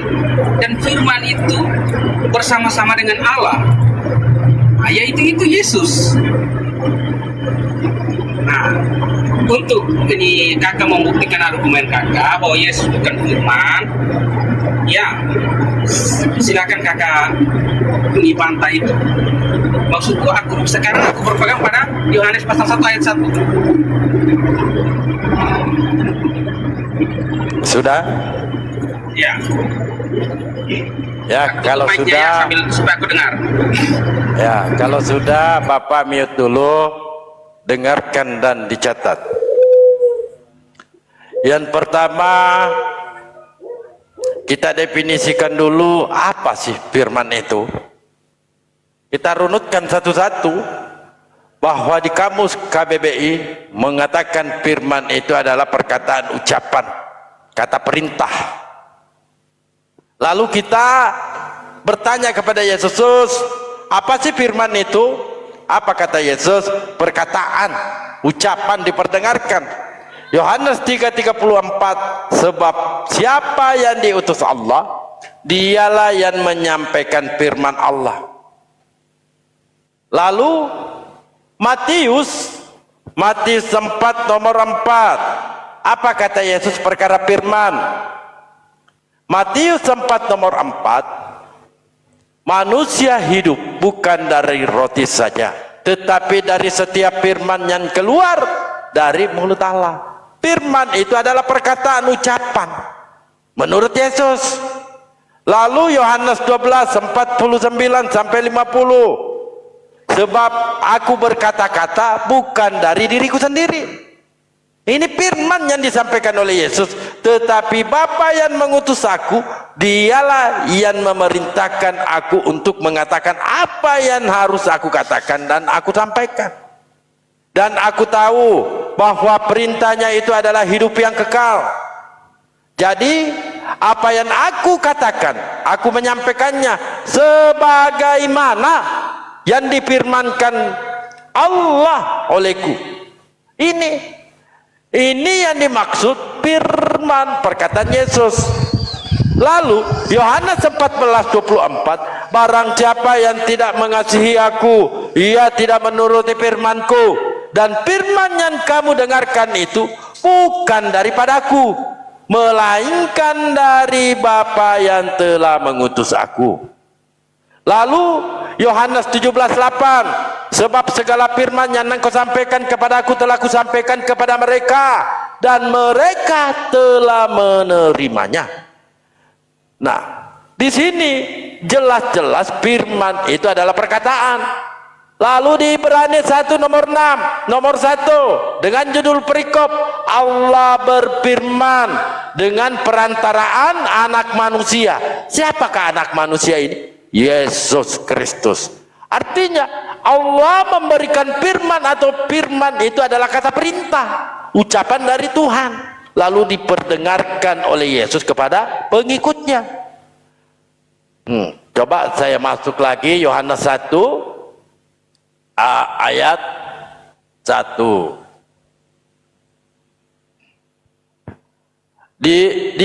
dan firman itu bersama-sama dengan Allah. Nah, yaitu Yesus. Nah, untuk ini kakak membuktikan argumen kakak bahwa Yesus bukan firman, ya silakan kakak ini pantai itu. Maksudku sekarang aku berpegang pada Yohanes pasal 1 ayat 1. Sudah? Ya. Ya, kalau Mic-nya sudah, ya, sambil supaya aku dengar. ya, kalau sudah Bapak mute dulu, dengarkan dan dicatat. Yang pertama, kita definisikan dulu apa sih firman itu. Kita runutkan satu-satu, bahwa di kamus KBBI mengatakan firman itu adalah perkataan ucapan, kata perintah. Lalu kita bertanya kepada Yesus, apa sih firman itu? Apa kata Yesus? Perkataan, ucapan diperdengarkan. Yohanes 3:34, sebab siapa yang diutus Allah, dialah yang menyampaikan firman Allah. Lalu Matius 4 nomor 4, apa kata Yesus perkara firman? Matius 4 nomor 4, manusia hidup bukan dari roti saja, tetapi dari setiap firman yang keluar dari mulut Allah. Firman itu adalah perkataan ucapan menurut Yesus. Lalu Yohanes 12:49 sampai 50, sebab aku berkata-kata bukan dari diriku sendiri. Ini firman yang disampaikan oleh Yesus, tetapi Bapa yang mengutus aku, dialah yang memerintahkan aku untuk mengatakan apa yang harus aku katakan dan aku sampaikan. Dan aku tahu bahwa perintahnya itu adalah hidup yang kekal. Jadi apa yang aku katakan, aku menyampaikannya sebagaimana yang difirmankan Allah olehku. Ini yang dimaksud firman perkataan Yesus. Lalu Yohanes 14:24, barang siapa yang tidak mengasihi aku, ia tidak menuruti firmanku, dan firman yang kamu dengarkan itu bukan daripadaku, melainkan dari Bapa yang telah mengutus aku. Lalu Yohanes 17:8, sebab segala firman yang engkau sampaikan kepadaku telah kusampaikan kepada mereka, dan mereka telah menerimanya. Nah, di sini jelas-jelas firman itu adalah perkataan. Lalu di Ibrani 1 nomor 6, nomor 1 dengan judul perikop, Allah berfirman dengan perantaraan anak manusia. Siapakah anak manusia ini? Yesus Kristus. Artinya Allah memberikan firman, atau firman itu adalah kata perintah, ucapan dari Tuhan, lalu diperdengarkan oleh Yesus kepada pengikutnya. Coba saya masuk lagi Yohanes 1 ayat 1. Di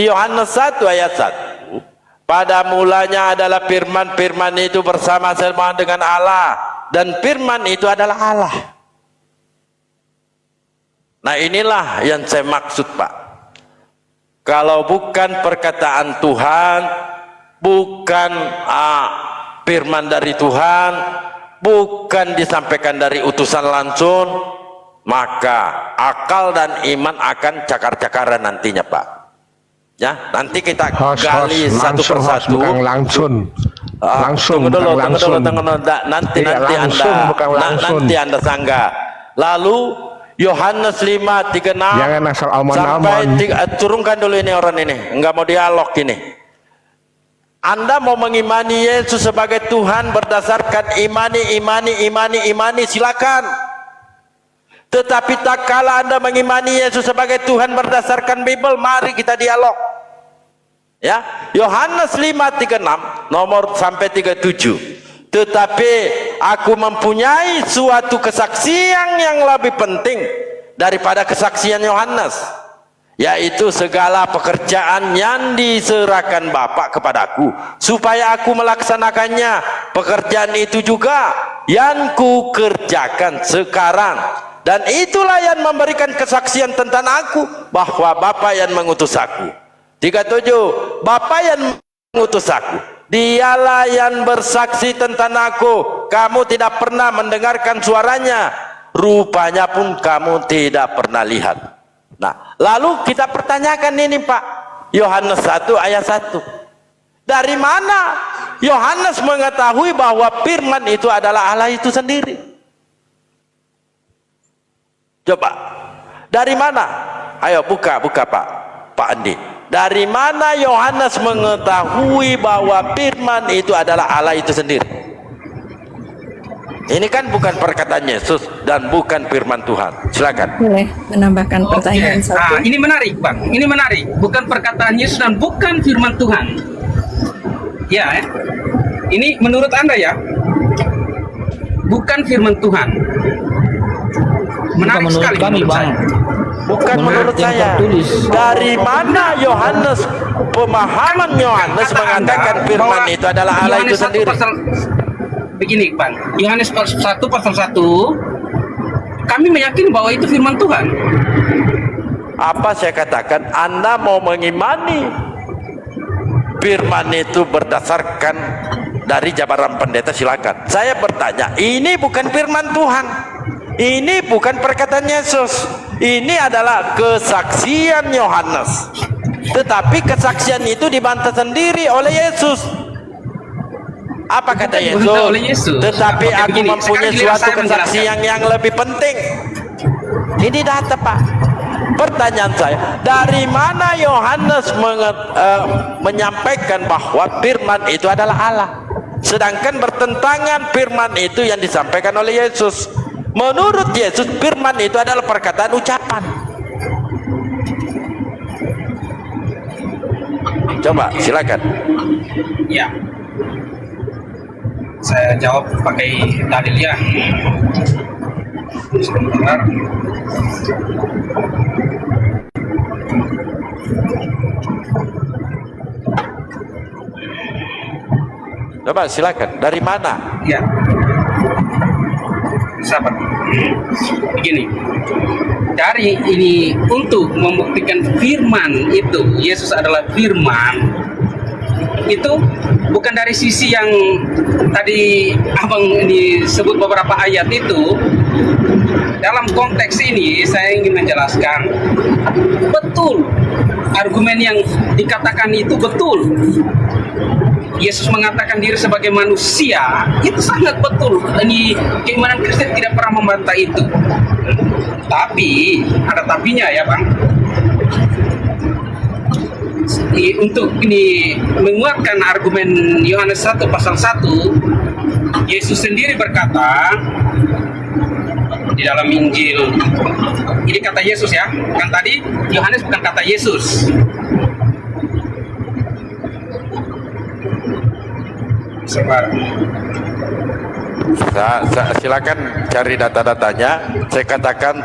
Yohanes 1 ayat 1, pada mulanya adalah firman, firman itu bersama-sama dengan Allah, dan firman itu adalah Allah. Nah, inilah yang saya maksud, Pak. Kalau bukan perkataan Tuhan, bukan firman dari Tuhan, bukan disampaikan dari utusan langsung, maka akal dan iman akan cakar-cakaran nantinya, Pak. Ya, nanti kita gali satu persatu. Bukan langsung. Langsung, tunggu dulu. Nanti langsung. Anda sanggah. Lalu Yohanes 5:36 jangan asal sampai turunkan dulu ini orang ini, enggak mau dialog ini. Anda mau mengimani Yesus sebagai Tuhan berdasarkan imani, silakan. Tetapi tak kala Anda mengimani Yesus sebagai Tuhan berdasarkan Bible, mari kita dialog. Ya, Yohanes 5:36 nomor sampai 37. Tetapi aku mempunyai suatu kesaksian yang lebih penting daripada kesaksian Yohanes, yaitu segala pekerjaan yang diserahkan Bapa kepadaku, supaya aku melaksanakannya. Pekerjaan itu juga yang ku kerjakan sekarang, dan itulah yang memberikan kesaksian tentang aku, bahwa Bapa yang mengutus aku. 37, Bapa yang mengutus aku, dialah yang bersaksi tentang aku. Kamu tidak pernah mendengarkan suaranya, rupanya pun kamu tidak pernah lihat. Nah, lalu kita pertanyakan ini, Pak. Yohanes 1 ayat 1. Dari mana Yohanes mengetahui bahwa firman itu adalah Allah itu sendiri? Coba. Dari mana? Ayo buka Pak Andi. Dari mana Yohanes mengetahui bahwa firman itu adalah Allah itu sendiri? Ini kan bukan perkataan Yesus dan bukan firman Tuhan. Silakan. Boleh menambahkan pertanyaan satu? Ini menarik, Bang. Ini menarik. Bukan perkataan Yesus dan bukan firman Tuhan. Ya, ini menurut Anda ya, bukan firman Tuhan. Menarik menurut sekali kami, menurut Bang. saya. Bukan menurut saya. Dari mana Yohanes, pemahaman Yohanes mengatakan firman itu adalah Allah itu sendiri? Begini, Bang. Yohanes 1 pasal 1, kami meyakini bahwa itu firman Tuhan. Apa saya katakan? Anda mau mengimani firman itu berdasarkan dari jabaran pendeta, silakan. Saya bertanya, ini bukan firman Tuhan. Ini bukan perkataan Yesus. Ini adalah kesaksian Yohanes. Tetapi kesaksian itu dibantah sendiri oleh Yesus. Apa kata Yesus? Tetapi aku mempunyai suatu kesaksian yang lebih penting. Ini data, Pak. Pertanyaan saya, dari mana Yohanes menyampaikan bahwa firman itu adalah Allah, sedangkan bertentangan firman itu yang disampaikan oleh Yesus? Menurut Yesus, firman itu adalah perkataan ucapan. Coba silakan. Ya, saya jawab pakai dalil ya. Sebentar. Coba silakan. Dari mana? Ya, sahabat. Begini, dari ini untuk membuktikan firman itu, Yesus adalah firman, itu bukan dari sisi yang tadi abang ini sebut beberapa ayat itu. Dalam konteks ini saya ingin menjelaskan, betul argumen yang dikatakan itu betul. Yesus mengatakan diri sebagai manusia, itu sangat betul. Ini keimanan Kristen tidak pernah membantah itu. Tapi ada tapinya ya Bang. Untuk ini menguatkan argumen Yohanes 1 pasal 1, Yesus sendiri berkata di dalam Injil. Ini kata Yesus ya. Kan tadi Yohanes bukan kata Yesus. Silakan cari data-datanya. Saya katakan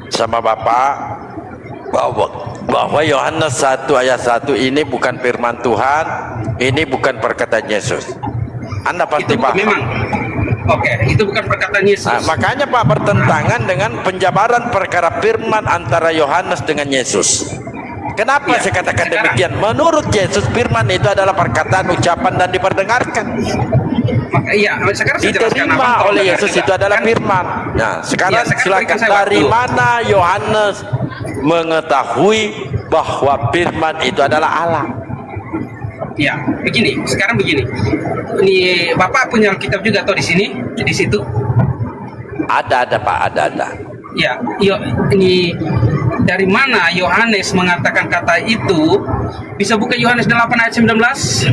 sama Bapak bahwa Yohanes 1 ayat 1 ini bukan firman Tuhan, ini bukan perkataan Yesus. Anda pasti paham. Memang. Oke, itu bukan perkataan Yesus. Makanya Pak bertentangan dengan penjabaran perkara firman antara Yohanes dengan Yesus. Kenapa saya katakan demikian? Menurut Yesus, firman itu adalah perkataan, ucapan, dan diperdengarkan. Iya, sekarang diterima oleh Yesus itu adalah firman. Nah, sekarang silakan, dari mana Yohanes mengetahui bahwa firman itu adalah Allah? Ya, begini. Sekarang begini. Ini Bapak punya Alkitab juga atau di sini, di situ? Ada Pak, ada. Ya, ini dari mana Yohanes mengatakan kata itu? Bisa buka Yohanes 8 ayat 19.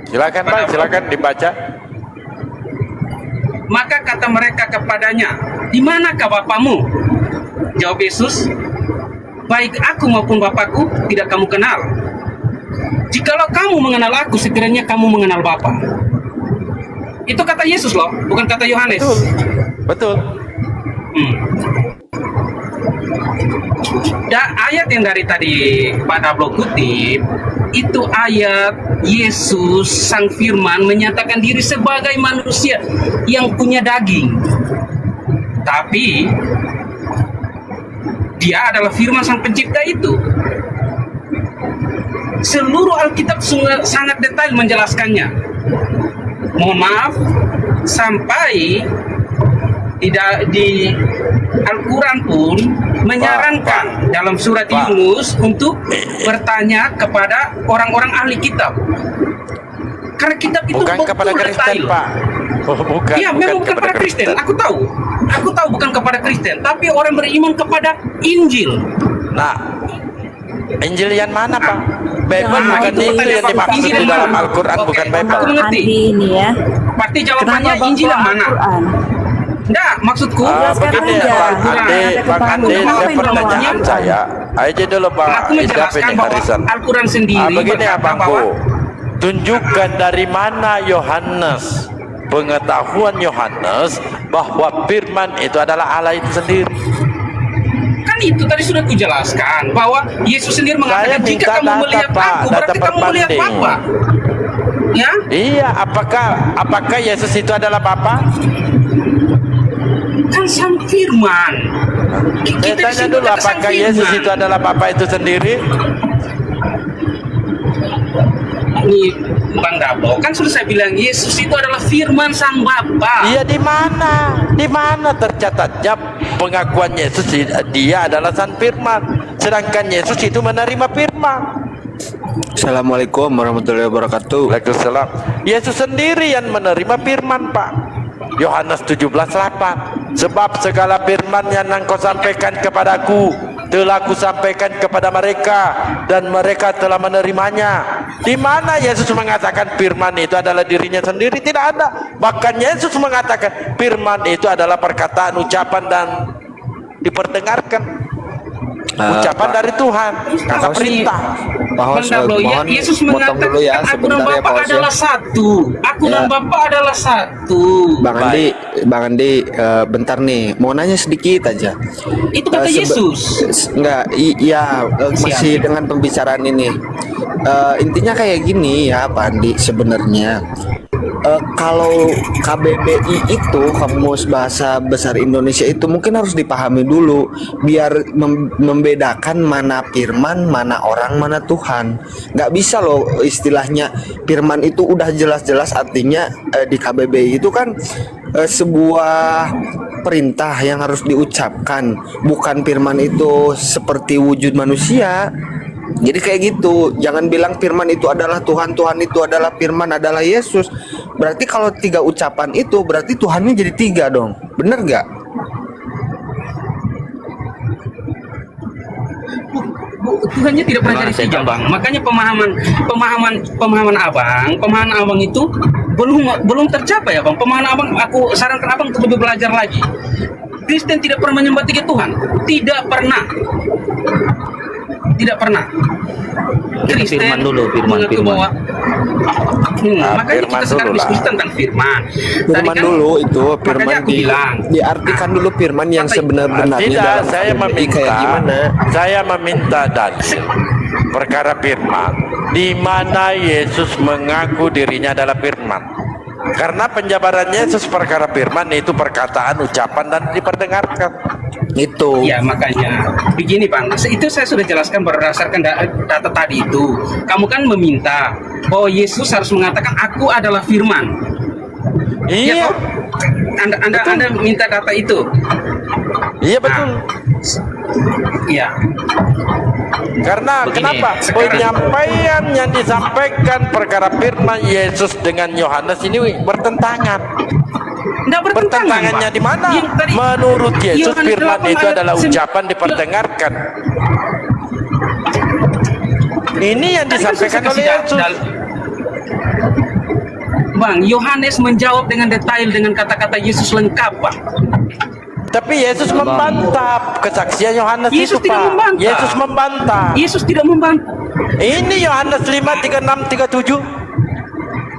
Silakan Pak, silakan dibaca. Maka kata mereka kepadanya, di manakah Bapamu? Jawab Yesus, baik aku maupun Bapakku tidak kamu kenal. Jikalau kamu mengenal aku, sekiranya kamu mengenal Bapa. Itu kata Yesus loh, bukan kata Yohanes. Betul. Ayat yang dari tadi Pak Dablo kutip, itu ayat Yesus Sang Firman menyatakan diri sebagai manusia yang punya daging. Tapi dia adalah firman Sang Pencipta itu. Seluruh Alkitab sangat detail menjelaskannya. Mohon maaf, sampai tidak di Al-Quran pun menyarankan dalam surat Yunus untuk bertanya kepada orang-orang ahli kitab. Karena kitab itu bukan kepada Kristen, Pak. Bukan. Iya, memang bukan kepada Kristen. Aku tahu bukan kepada Kristen, tapi orang beriman kepada Injil. Nah, Injil yang mana, Pak? Bible bukan Injil yang dimaksud di dalam Al-Quran, bukan Bible. Aku mengerti. Ini ya. Pasti jawabannya Injil yang mana? Enggak, maksudku begini Bang Andi, pertanyaan saya aja dulu Bang. Aku menjelaskan bahwa Al-Quran sendiri begini Abangku, tunjukkan dari mana Yohanes, pengetahuan Yohanes bahwa firman itu adalah Allah itu sendiri. Kan itu tadi sudah kujelaskan bahwa Yesus sendiri mengatakan jika kamu melihat aku berarti kamu melihat Bapa. Ya? Iya, apakah Yesus itu adalah Bapa? Kan Sang Firman. Saya tanya dulu, apakah Yesus itu adalah Bapa itu sendiri? Ini Bang Dabo, kan sudah saya bilang Yesus itu adalah Firman Sang Bapa. Iya, di mana? Di mana tercatatnya pengakuan Yesus dia adalah Sang Firman, sedangkan Yesus itu menerima firman. Assalamualaikum warahmatullahi wabarakatuh. Waalaikumsalam. Yesus sendiri yang menerima firman, Pak. Yohanes 17:8. Sebab segala firman yang engkau sampaikan kepadaku telah kusampaikan kepada mereka dan mereka telah menerimanya. Di mana Yesus mengatakan firman itu adalah dirinya sendiri? Tidak ada. Bahkan Yesus mengatakan firman itu adalah perkataan, ucapan dan diperdengarkan. Ucapan dari Tuhan, kata perintah. Yesus mengatakan dulu ya, aku dan sebentar ya, Bapa Pak Os, ya. adalah satu. Aku dan Ya. Bapa adalah satu. Bang Andi, bentar nih, mau nanya sedikit aja. Itu kata Yesus. Enggak, iya, masih dengan pembicaraan ini. Intinya kayak gini ya, Pak Andi, sebenarnya. Kalau KBBI itu, Kamus Bahasa Besar Indonesia itu mungkin harus dipahami dulu biar membedakan mana firman, mana orang, mana Tuhan. Nggak bisa loh istilahnya firman itu udah jelas-jelas artinya di KBBI itu kan sebuah perintah yang harus diucapkan, bukan firman itu seperti wujud manusia. Jadi kayak gitu, jangan bilang firman itu adalah Tuhan, Tuhan itu adalah firman, adalah Yesus. Berarti kalau 3 ucapan itu, berarti Tuhannya jadi 3 dong, bener nggak? Tuhannya tidak pernah jadi 3, Bang. Makanya pemahaman abang itu belum tercapai ya, Bang. Pemahaman abang, aku sarankan abang untuk lebih belajar lagi. Kristen tidak pernah menyembah 3 Tuhan, tidak pernah. Kristen firman dulu, firman. bahwa makanya kita sekarang diskusi tentang firman. Firman dulu itu firman diartikan dulu firman yang sebenar-benarnya Tidak, dalam saya KBBI meminta, kayak gimana? saya meminta dalil perkara firman di mana Yesus mengaku dirinya adalah firman. Karena penjabaran Yesus perkara firman itu perkataan, ucapan dan diperdengarkan. Itu. Ya makanya begini Bang, itu saya sudah jelaskan berdasarkan data tadi itu. Kamu kan meminta bahwa Yesus harus mengatakan aku adalah firman. Iya. Ya, Anda minta data itu. Iya betul. Iya. Karena Begini, kenapa? sekarang- Penyampaian yang disampaikan perkara firman Yesus dengan Yohanes ini bertentangan. Nggak Bertentangannya Bang. di mana? Yang tadi- Menurut Yesus Yohanes firman 8 itu ayat adalah 9. ucapan diperdengarkan. Ini yang Tadi kan disampaikan saya oleh kasih Yesus. Bang, Yohanes menjawab dengan detail dengan kata-kata Yesus lengkap, Bang. Tapi Yesus membantah kesaksian Yohanes Yesus itu, tidak Pak. membantah. Yesus membantah. Yesus tidak membantah. Ini Yohanes 5, 36, 37.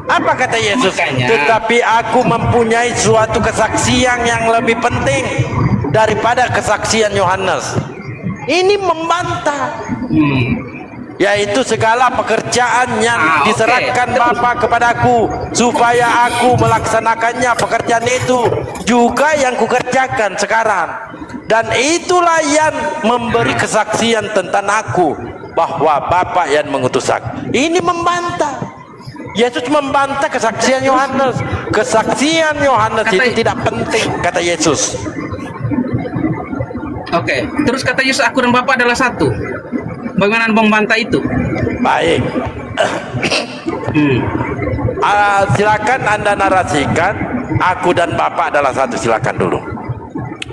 Apa kata Yesus? Makanya. Tetapi aku mempunyai suatu kesaksian yang lebih penting daripada kesaksian Yohanes. Ini membantah. Yaitu segala pekerjaan yang diserahkan Bapa kepadaku supaya aku melaksanakannya, pekerjaan itu juga yang kukerjakan sekarang, dan itulah yang memberi kesaksian tentang aku bahwa Bapa yang mengutus aku. Ini membantah. Yesus membantah kesaksian Yohanes. Kesaksian Yohanes itu tidak penting, kata Yesus. Oke, terus kata Yesus aku dan Bapa adalah satu. Bagaimana membantah itu? Baik. Silakan Anda narasikan aku dan Bapa adalah satu. Silakan dulu.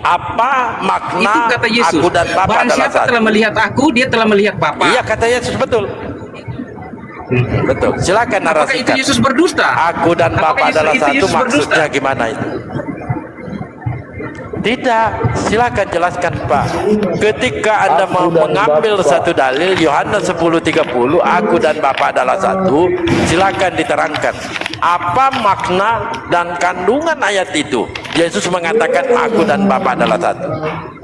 Apa makna Itu kata Yesus. aku dan Bapa Barang adalah siapa satu? telah melihat aku, dia telah melihat Bapa. Iya, kata Yesus, betul. Betul. Silakan Apakah itu narasikan. Yesus berdusta? Aku dan Apakah Bapa adalah itu satu, Yesus berdusta? maksudnya gimana itu? Tidak, silakan jelaskan Pak. Ketika Anda mau mengambil satu dalil Yohanes 10:30, aku dan Bapa adalah satu, silakan diterangkan. Apa makna dan kandungan ayat itu? Yesus mengatakan aku dan Bapa adalah satu.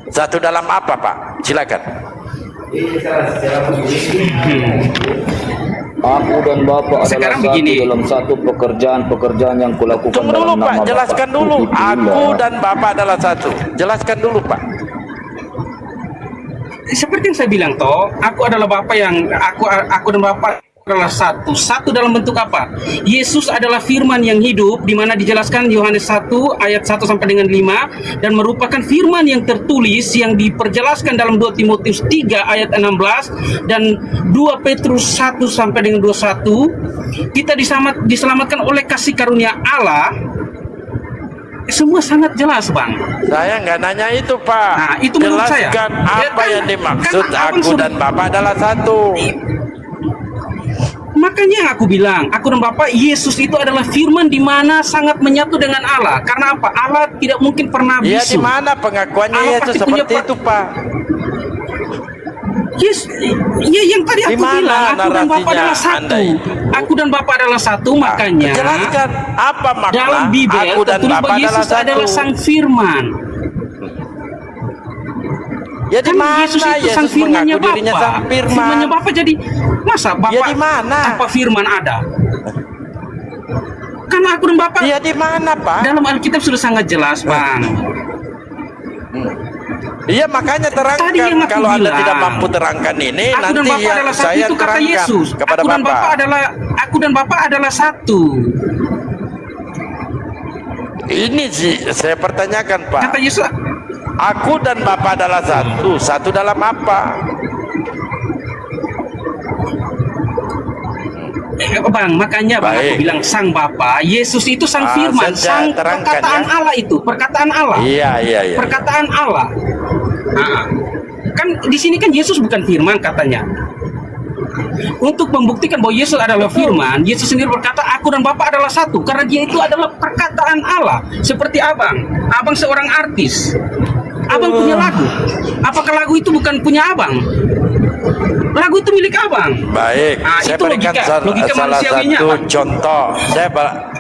Satu dalam apa, Pak? Silakan. Aku dan Bapa adalah Sekarang satu begini. dalam satu pekerjaan yang kulakukan Tunggu dulu, dalam Pak. nama Jelaskan Bapa. dulu. Itulah. Aku dan Bapa adalah satu. Jelaskan dulu, Pak. Seperti yang saya bilang toh, aku adalah Bapa yang aku dan Bapa adalah satu. Satu dalam bentuk apa? Yesus adalah firman yang hidup, di mana dijelaskan Yohanes 1 ayat 1 sampai dengan 5, dan merupakan firman yang tertulis yang diperjelaskan dalam 2 Timotius 3 ayat 16 dan 2 Petrus 1 sampai dengan 21. Kita diselamatkan oleh kasih karunia Allah semua sangat jelas, Bang. Saya nggak nanya itu, Pak. Nah, itu menurut saya. Jelaskan Ya, apa kan- yang dimaksud kan abang aku sudah- dan Bapak adalah satu. Makanya yang aku bilang, aku dan Bapak, Yesus itu adalah firman di mana sangat menyatu dengan Allah. Karena apa? Allah tidak mungkin pernah Ya, bisu. di mana pengakuannya Allah Yesus pasti punya seperti itu, Pak? Yes, ya yang tadi Di aku mana bilang, aku dan Bapak narasinya adalah satu. Anda itu? Aku dan Bapak adalah satu, makanya Jelaskan apa makna dalam Bible aku dan tertulis Bapak bahwa adalah Yesus satu. adalah sang firman. Ya di Kan mana Yesus itu Yesus sang firmannya mengaku dirinya Bapa. sang firman? Firmannya Bapak, jadi masa Bapak Ya di mana? apa firman ada? Karena aku dan Bapak Ya di mana, Pak? dalam Alkitab sudah sangat jelas, Bang. Iya, makanya Tadi yang terangkan. aku Kalau Anda bilang, tidak mampu terangkan ini, Aku dan nanti Bapak ya adalah satu, saya itu kata terangkan Yesus. kepada Aku dan Bapak. Aku dan Bapak adalah satu. Ini sih saya pertanyakan, Pak. Kata Yesus, Aku dan Bapak adalah satu. Satu dalam apa? Bang, makanya Bang, aku Baik. bilang sang Bapa, Yesus itu sang Ah, firman, saya sang terangkan, perkataan ya. Allah itu, perkataan Allah. Iya. Perkataan Allah. Nah, kan di sini kan Yesus bukan firman katanya. Untuk membuktikan bahwa Yesus adalah firman, Yesus sendiri berkata, aku dan Bapa adalah satu, karena dia itu adalah perkataan Allah. Seperti Abang seorang artis. Abang punya lagu. Apakah lagu itu bukan punya Abang? Lagu itu milik Abang. Baik, Nah, saya itu berikan logika salah manusiawinya, satu Pak. contoh.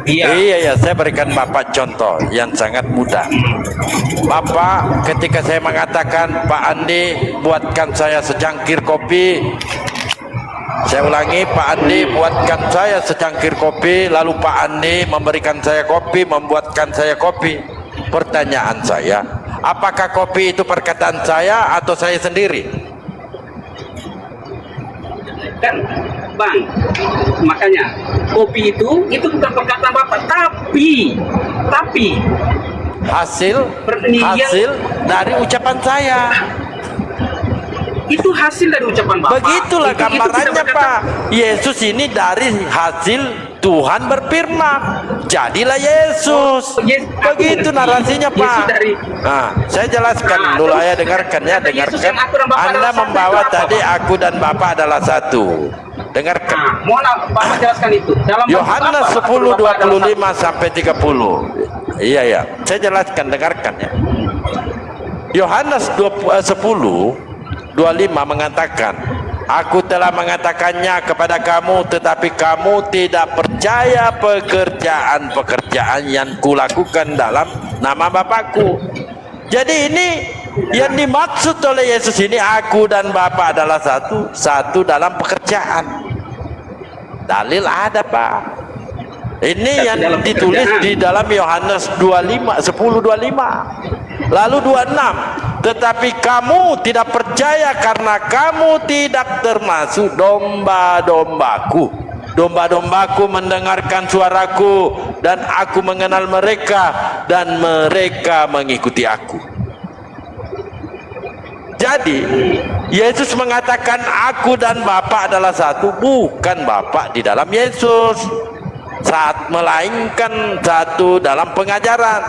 Iya. Saya berikan Bapak contoh yang sangat mudah. Bapak, ketika saya mengatakan, Pak Andi, buatkan saya secangkir kopi. Saya ulangi, Pak Andi, buatkan saya secangkir kopi. Lalu Pak Andi memberikan saya kopi, membuatkan saya kopi. Pertanyaan saya, apakah kopi itu perkataan saya atau saya sendiri? Kan Bang, makanya kopi itu bukan perkataan Bapak, tapi hasil dari ucapan saya. itu hasil dari ucapan Bapak. Begitulah Itu gambarannya, tidak berkata- Pak. Yesus ini dari hasil Tuhan berfirman, jadilah Yesus. Begitu narasinya, Yesus Pak. dari- Nah, saya jelaskan Nah, dulu, terus ya, dengarkan ya, kata Yesus dengarkan. yang aku dan Bapa Anda adalah satu membawa itu apa, tadi Pak? aku dan Bapa adalah satu. Dengarkan. Nah, mohon Bapak jelaskan itu. Dalam Yohanes Bapak, 10 Bapak adalah 25 sampai 30. Iya. Saya jelaskan, dengarkan ya. Yohanes 10 25 mengatakan, aku telah mengatakannya kepada kamu, tetapi kamu tidak percaya pekerjaan-pekerjaan yang kulakukan dalam nama Bapakku. Jadi ini yang dimaksud oleh Yesus ini, aku dan Bapa adalah satu dalam pekerjaan. Dalil ada, Pak. Ini yang ditulis di dalam Yohanes 10:25. Lalu 26, tetapi kamu tidak percaya karena kamu tidak termasuk domba-dombaku. Domba-dombaku mendengarkan suaraku, dan aku mengenal mereka, dan mereka mengikuti aku. Jadi Yesus mengatakan aku dan Bapa adalah satu, bukan Bapa di dalam Yesus, melainkan satu dalam pengajaran.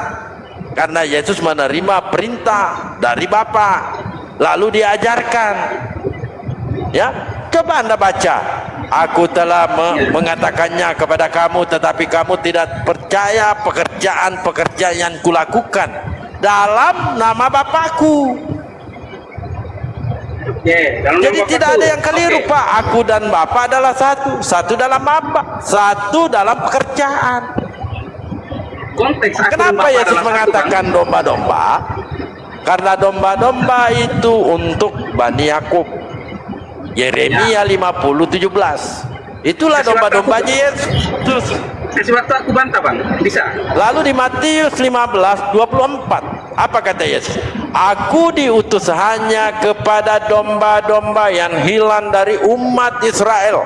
Karena Yesus menerima perintah dari Bapa, lalu diajarkan. Ya, coba Anda baca. Aku telah mengatakannya kepada kamu, tetapi kamu tidak percaya pekerjaan-pekerjaan yang kulakukan dalam nama Bapakku. Jadi tidak ada yang keliru, Pak. Aku dan Bapa adalah satu dalam apa? Satu dalam pekerjaan. Konteks aku dan Kenapa Bapak Yesus adalah satu, mengatakan domba-domba? Karena domba-domba itu untuk Bani Yakub. Yeremia 50:17. Itulah domba-dombanya Yesus. Kasih waktu aku bantah, Bang. Bisa? Lalu di Matius 15:24, apa kata Yesus? Aku diutus hanya kepada domba-domba yang hilang dari umat Israel.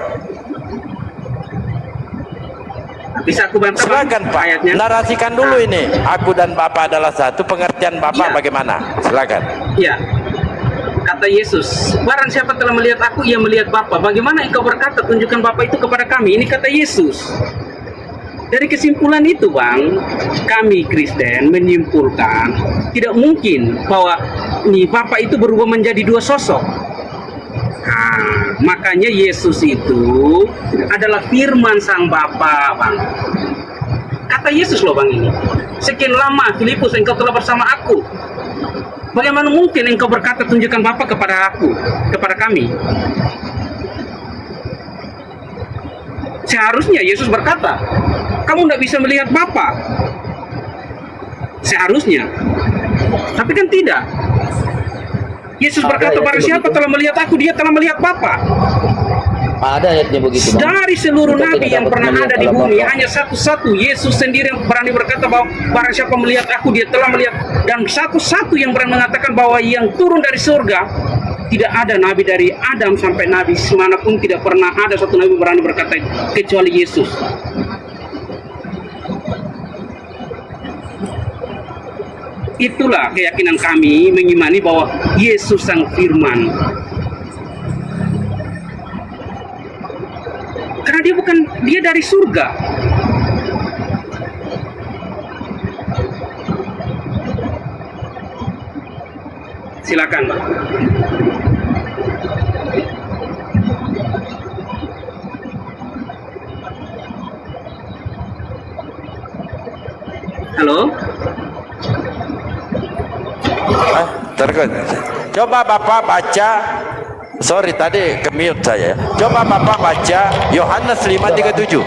Bisa aku bantah, Bang? Silakan, Pak. Ayatnya. Narasikan dulu ini. Aku dan Bapa adalah satu. Pengertian Bapak Iya. bagaimana? Silakan. Iya. Kata Yesus, barang siapa telah melihat aku, ia melihat Bapa. Bagaimana engkau berkata, tunjukkan Bapa itu kepada kami? Ini kata Yesus. Dari kesimpulan itu Bang, kami Kristen menyimpulkan tidak mungkin bahwa ini Bapa itu berubah menjadi dua sosok. Nah, makanya Yesus itu adalah firman sang Bapa Bang. Kata Yesus loh Bang ini, sekian lama Filipus engkau telah bersama aku. Bagaimana mungkin engkau berkata tunjukkan Bapa kepada aku, kepada kami? Seharusnya Yesus berkata, kamu tidak bisa melihat Bapa. Seharusnya. Tapi kan tidak. Yesus berkata, barang siapa telah melihat aku, dia telah melihat Bapa. Ada ayatnya begitu, Bang. Dari seluruh Kita nabi tidak yang dapat pernah melihat ada di Allah bumi, Bapa. hanya satu-satu Yesus sendiri yang berani berkata bahwa barang siapa melihat aku, dia telah melihat. Dan satu-satu yang berani mengatakan bahwa yang turun dari surga, tidak ada nabi dari Adam sampai nabi semanapun, tidak pernah ada satu nabi berani berkata kecuali Yesus. Itulah keyakinan kami mengimani bahwa Yesus sang firman. Karena dia dari surga. Silakan, Pak. Halo? Terus coba Bapak baca, sorry tadi ke-mute saya. Coba Bapak baca Yohanes 5:37.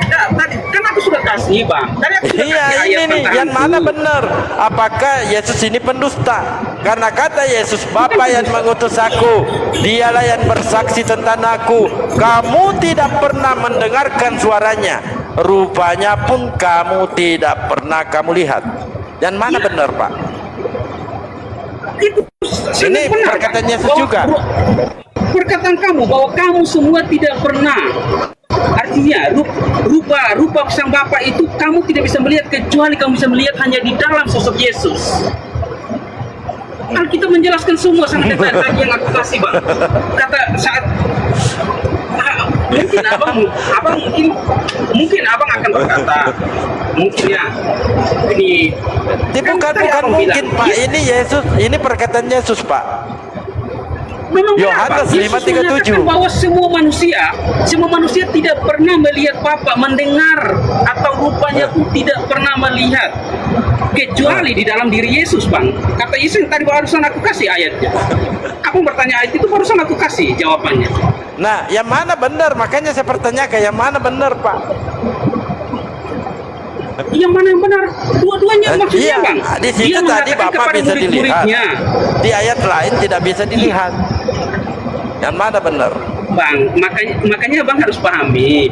Nah, tadi kan aku sudah kasih, Bang. Tadi aku sudah Iya, kasih ini ayat nih tentang yang itu. mana benar? Apakah Yesus ini pendusta? Karena kata Yesus, Bapa yang mengutus aku, dialah yang bersaksi tentang aku. Kamu tidak pernah mendengarkan suaranya, rupanya pun kamu tidak pernah kamu lihat. Yang mana benar, Pak? Itu Ini benar, perkataan kan? Yesus Bahwa- juga. Perkataan kamu bahwa kamu semua tidak pernah. Artinya rupa sang Bapa itu kamu tidak bisa melihat kecuali kamu bisa melihat hanya di dalam sosok Yesus. Alkitab menjelaskan semua sangat detail tadi yang aku kasih, Bang. Kata saat mungkin abang mungkin abang akan berkata mungkin ya ini Bukan abang mungkin, bilang, Pak. "Ya, Ini Yesus, ini perkataan Yesus, Pak. memang benar, Yohanes Pak. Yesus 5:37. menyatakan bahwa semua manusia tidak pernah melihat Bapa, mendengar atau rupanya pun tidak pernah melihat kecuali di dalam diri Yesus, Bang. Kata Yesus yang tadi barusan aku kasih ayatnya. Aku bertanya ayat itu barusan aku kasih jawabannya. Nah, yang mana benar? Makanya saya pertanyakan, yang mana benar, Pak? Yang mana yang benar? Dua-duanya maksudnya, Iya, Bang. di situ Dia tadi mengatakan Bapak kepada bisa dilihat. murid-muridnya, Di ayat lain tidak bisa dilihat. Yang mana benar? Bang, makanya Bang harus pahami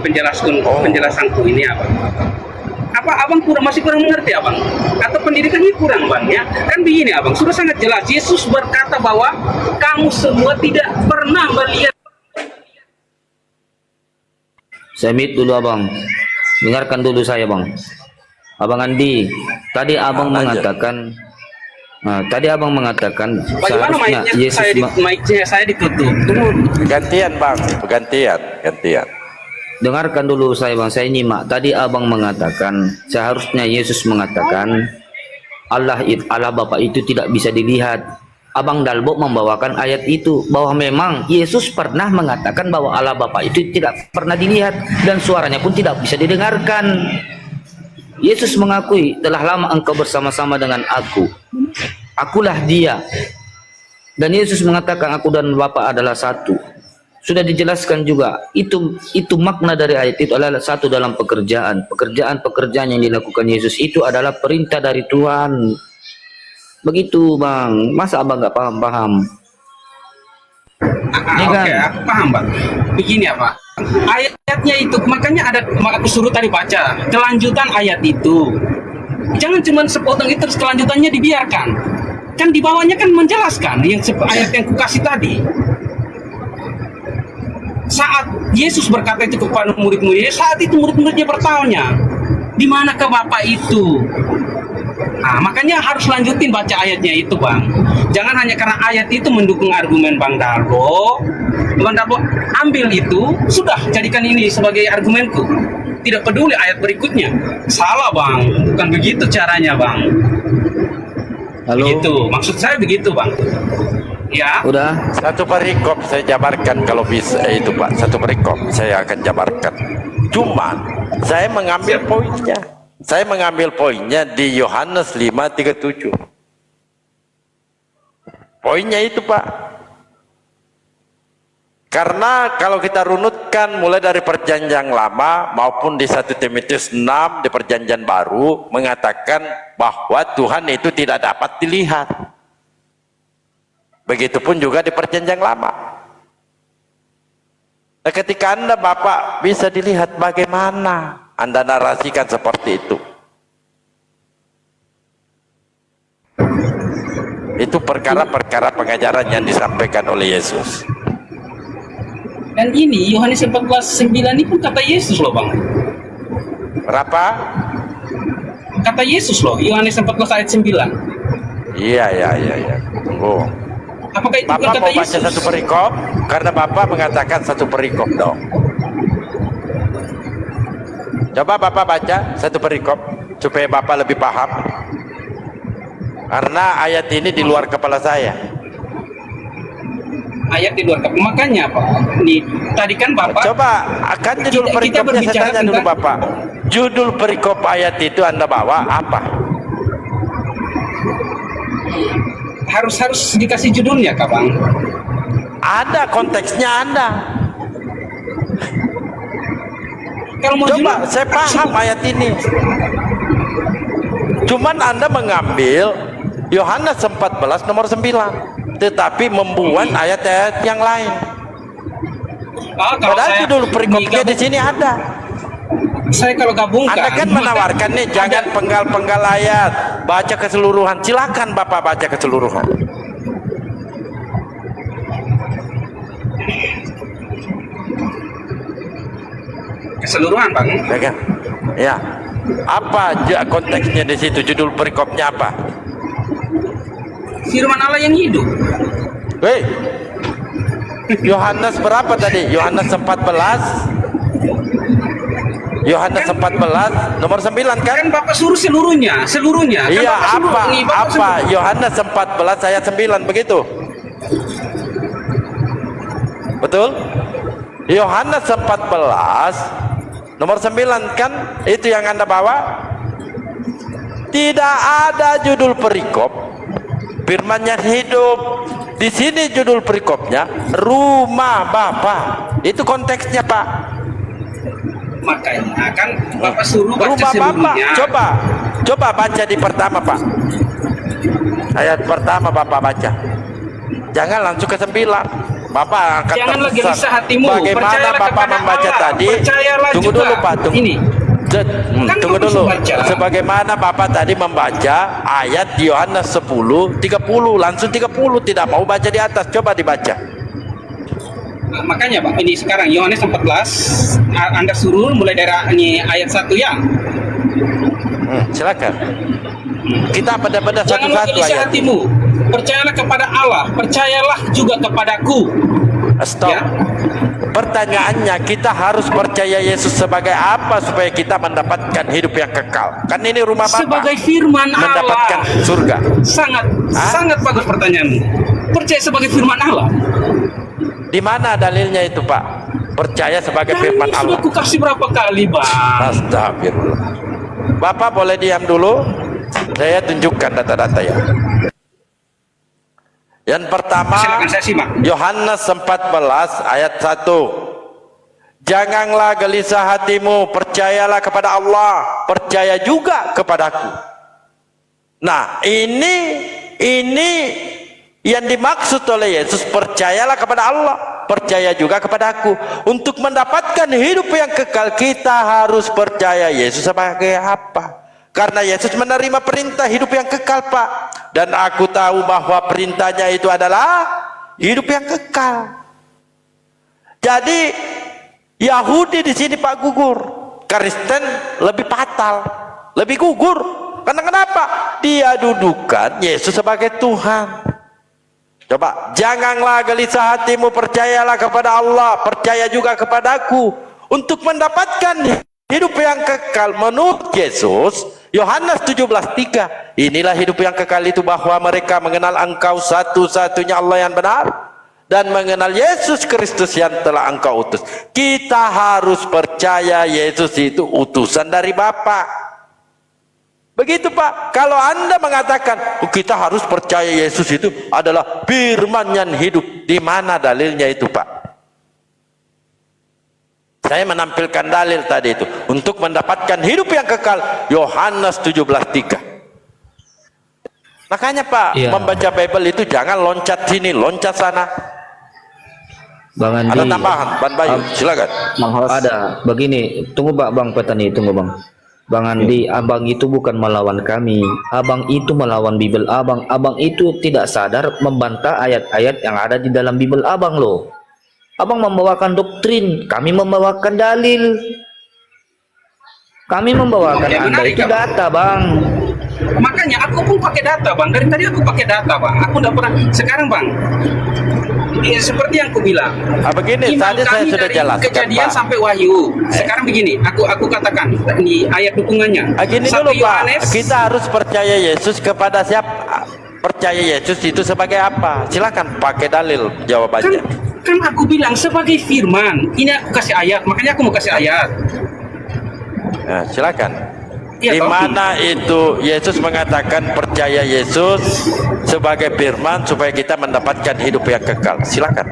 penjelasanku ini apa. Apa abang masih kurang mengerti, Abang? Atau pendidikannya kurang, Bang, ya? Kan begini, Abang, sudah sangat jelas Yesus berkata bahwa kamu semua tidak pernah melihat. Saya mute dulu, Abang. Dengarkan dulu saya, Bang. Abang Andi, tadi Abang mengatakan Bagaimana seharusnya Yesus mic-nya saya ditutup? Tunggu. Gantian, Bang. Gantian. dengarkan dulu saya, Bang. Saya nyimak. Tadi Abang mengatakan seharusnya Yesus mengatakan Allah Bapa itu tidak bisa dilihat. Abang Dalbo membawakan ayat itu bahwa memang Yesus pernah mengatakan bahwa Allah Bapa itu tidak pernah dilihat dan suaranya pun tidak bisa didengarkan. Yesus mengakui, telah lama engkau bersama-sama dengan aku. Akulah dia. Dan Yesus mengatakan aku dan Bapa adalah satu. Sudah dijelaskan juga, itu makna dari ayat itu adalah satu dalam pekerjaan. Pekerjaan yang dilakukan Yesus itu adalah perintah dari Tuhan. Begitu, Bang. Masa Abang nggak paham? Ini kan? Oke, aku paham, Bang. Begini ya, Pak. Ayatnya itu, makanya aku suruh tadi baca kelanjutan ayat itu. Jangan cuma sepotong itu terus kelanjutannya dibiarkan. Kan di bawahnya kan menjelaskan ayat yang kukasih tadi. Saat Yesus berkata itu kepada murid-muridnya, saat itu murid-muridnya bertanya, di manakah Bapa itu? Nah, makanya harus lanjutin baca ayatnya itu, Bang. Jangan hanya karena ayat itu mendukung argumen Bang Darbo. Bang Darbo ambil itu, sudah jadikan ini sebagai argumenku. tidak peduli ayat berikutnya. Salah bang, bukan begitu caranya bang. Halo. Begitu, maksud saya begitu bang. Ya. Udah. Satu perikop saya jabarkan kalau bisa itu Pak. Satu perikop saya akan jabarkan. Cuman saya mengambil poinnya. Saya mengambil poinnya di Yohanes 5:37. Poinnya itu Pak. Karena kalau kita runutkan mulai dari perjanjian lama maupun di 1 Timotius 6 di perjanjian baru mengatakan bahwa Tuhan itu tidak dapat dilihat. Begitupun juga di perjanjian lama. Nah, ketika Anda Bapak bisa dilihat bagaimana Anda narasikan seperti itu. Itu perkara-perkara pengajaran yang disampaikan oleh Yesus. Dan ini Yohanes 14:9 ini pun kata Yesus loh bang. Berapa? Kata Yesus loh, Yohanes 14 ayat 9. Iya. Tunggu. Apakah itu Bapak kata mau baca Yesus? satu perikop? Karena Bapak mengatakan satu perikop dong. Coba Bapak baca satu perikop supaya Bapak lebih paham. Karena ayat ini di luar kepala saya. Ayat di luar kepala. Makanya Pak, nih tadi kan Bapak. Coba akan judul kita perikopnya berbicara saya tanya dulu tentang- Bapak. Judul perikop ayat itu Anda bawa apa? Harus dikasih judulnya Kak Bang. Ada konteksnya Anda. Kalau mau Coba judul, saya paham ayat ini. Cuman Anda mengambil Yohanes 14 nomor 9, tetapi membuat ayat-ayat yang lain. kalau Padahal saya judul perikopnya di gabung- sini ada. Saya kalau gabungkan. Anda kan menawarkan nih jangan penggal-penggal ayat, baca keseluruhan. Silakan Bapak baca keseluruhan. Keseluruhan Bang. Ya kan? Ya. Apa konteksnya di situ? Judul perikopnya apa? Firman Allah yang hidup. Hei. Yohanes berapa tadi? Yohanes 14. Yohanes 14 nomor 9 kan? Kan Bapak suruh seluruhnya. Kan Iya, Bapak suruh, apa? nih, Bapak Apa? suruh. Yohanes 14 ayat 9 begitu? Betul? Yohanes 14 nomor 9 kan? Itu yang Anda bawa? Tidak ada judul perikop. Firman-Nya hidup. Di sini judul perikopnya rumah Bapa. Itu konteksnya, Pak. Makanya kan Bapak suruh baca Rumah Bapak. seluruhnya. Coba baca di pertama, Pak. Ayat pertama Bapak baca. Jangan langsung ke 9. Bapak akan Janganlah tersesat. gelisah hatimu. Bagaimana Percayalah Bapak kepada membaca Allah. tadi? Percayalah Tunggu juga. dulu, Pak. Ini. Kan Tunggu Bapak dulu. baca. Sebagaimana Bapak tadi membaca ayat Yohanes 10:30, langsung 30, tidak mau baca di atas. Coba dibaca. Nah, makanya Pak, ini sekarang Yohanes 14 Anda suruh mulai dari ini ayat 1 ya. Silakan. Kita pada Janganlah satu-satu gelisah ayat. hatimu. Percayalah kepada Allah, percayalah juga kepadaku. Stop. Ya. Pertanyaannya, kita harus percaya Yesus sebagai apa supaya kita mendapatkan hidup yang kekal? Kan ini rumah Bapak. Sebagai firman Mendapatkan Allah. surga. Sangat bagus pertanyaanmu. Percaya sebagai firman Allah. Di mana dalilnya itu, Pak? Percaya sebagai firman Sudah Allah. aku kasih berapa kali, Bang? Astagfirullah. Bapak boleh diam dulu? Saya tunjukkan data-data ya. Yang pertama, Silakan saya simak. Yohanes 14 ayat 1. Janganlah gelisah hatimu, percayalah kepada Allah, percaya juga kepadaku. Nah, ini yang dimaksud oleh Yesus, percayalah kepada Allah, percaya juga kepadaku. Untuk mendapatkan hidup yang kekal, kita harus percaya Yesus sebagai apa? Karena Yesus menerima perintah hidup yang kekal, Pak. Dan aku tahu bahwa perintahnya itu adalah hidup yang kekal. Jadi Yahudi di sini Pak gugur, Kristen lebih fatal, lebih gugur. Karena kenapa? Dia dudukan Yesus sebagai Tuhan. Coba, janganlah gelisah hatimu, percayalah kepada Allah, percaya juga kepadaku. Untuk mendapatkan Hidup yang kekal menurut Yesus, Yohanes 17:3. Inilah hidup yang kekal itu, bahwa mereka mengenal Engkau satu-satunya Allah yang benar dan mengenal Yesus Kristus yang telah Engkau utus. Kita harus percaya Yesus itu utusan dari Bapa. Begitu Pak. Kalau Anda mengatakan kita harus percaya Yesus itu adalah firman yang hidup, di mana dalilnya itu Pak? Saya menampilkan dalil tadi itu untuk mendapatkan hidup yang kekal, Yohanes 17:3. Makanya Pak, Iya. membaca Bible itu jangan loncat sini, loncat sana. Bang Andi. Ada tambahan, Ban Bayu, silakan. Ada. Begini, tunggu Bang Petani, tunggu Bang. Bang Andi, abang itu bukan melawan kami. Abang itu melawan Bible abang. Abang itu tidak sadar membantah ayat-ayat yang ada di dalam Bible abang loh. Abang membawakan doktrin, kami membawakan dalil. Kami membawakan Ya, Anda menarik, itu ya, Bang. data, Bang. Makanya aku pun pakai data Bang. Dari tadi aku pakai data Bang. Aku tidak pernah. Sekarang Bang, seperti yang aku bilang. Begini, Iman tadi saya kami sudah dari jelaskan Kejadian Pak. sampai Wahyu. Sekarang begini, aku katakan ini ayat dukungannya. Gini 1 dulu Pak, Yohanes, kita harus percaya Yesus kepada siapa? Percaya Yesus itu sebagai apa? Silakan pakai dalil jawabannya. kan aku bilang sebagai firman. Ini aku kasih ayat, makanya aku mau kasih ayat. Nah, silakan. Iya, Di toh. mana itu Yesus mengatakan percaya Yesus sebagai firman supaya kita mendapatkan hidup yang kekal. Silakan.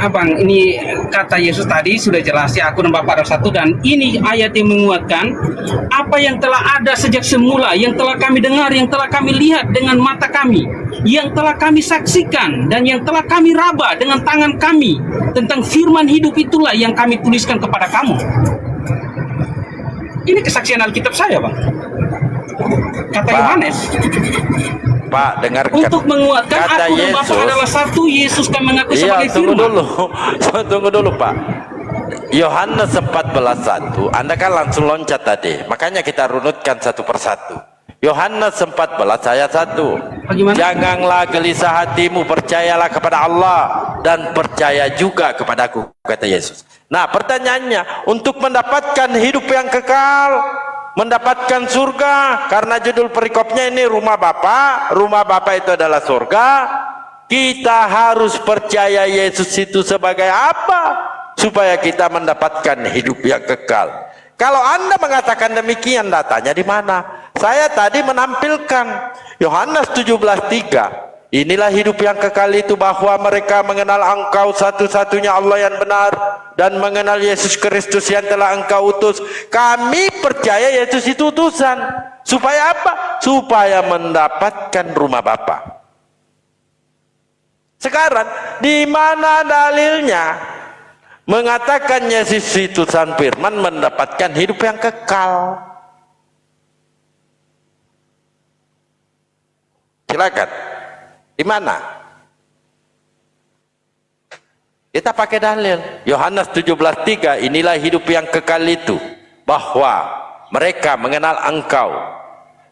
Abang, ini kata Yesus tadi sudah jelas ya, aku dan Bapak adalah satu, dan ini ayat yang menguatkan apa yang telah ada sejak semula, yang telah kami dengar, yang telah kami lihat dengan mata kami, yang telah kami saksikan, dan yang telah kami raba dengan tangan kami. Tentang firman hidup itulah yang kami tuliskan kepada kamu. Ini kesaksian Alkitab saya, Bang. Kata Pak. Yohanes. Pak, dengarkan. Untuk menguatkan Kata aku dan Bapa Yesus. adalah satu, Yesus kami mengaku Iya, sebagai tunggu firman. dulu. Tunggu dulu, Pak. Yohanes 14:1. Anda kan langsung loncat tadi. Makanya kita runutkan satu persatu. Yohanes 14 ayat 1. Bagaimana? Janganlah gelisah hatimu, percayalah kepada Allah dan percaya juga kepadaku, kata Yesus. Nah, pertanyaannya, untuk mendapatkan hidup yang kekal, mendapatkan surga, karena judul perikopnya ini rumah Bapa itu adalah surga, kita harus percaya Yesus itu sebagai apa supaya kita mendapatkan hidup yang kekal. Kalau Anda mengatakan demikian, datanya di mana? Saya tadi menampilkan Yohanes 17:3. Inilah hidup yang kekal itu, bahwa mereka mengenal Engkau satu-satunya Allah yang benar dan mengenal Yesus Kristus yang telah Engkau utus. Kami percaya Yesus itu utusan. Supaya apa? Supaya mendapatkan rumah Bapa. Sekarang, di mana dalilnya mengatakan Yesus itu utusan firman mendapatkan hidup yang kekal? Silakan. Di mana? Kita pakai dalil. Yohanes 17:3, inilah hidup yang kekal itu, bahwa mereka mengenal Engkau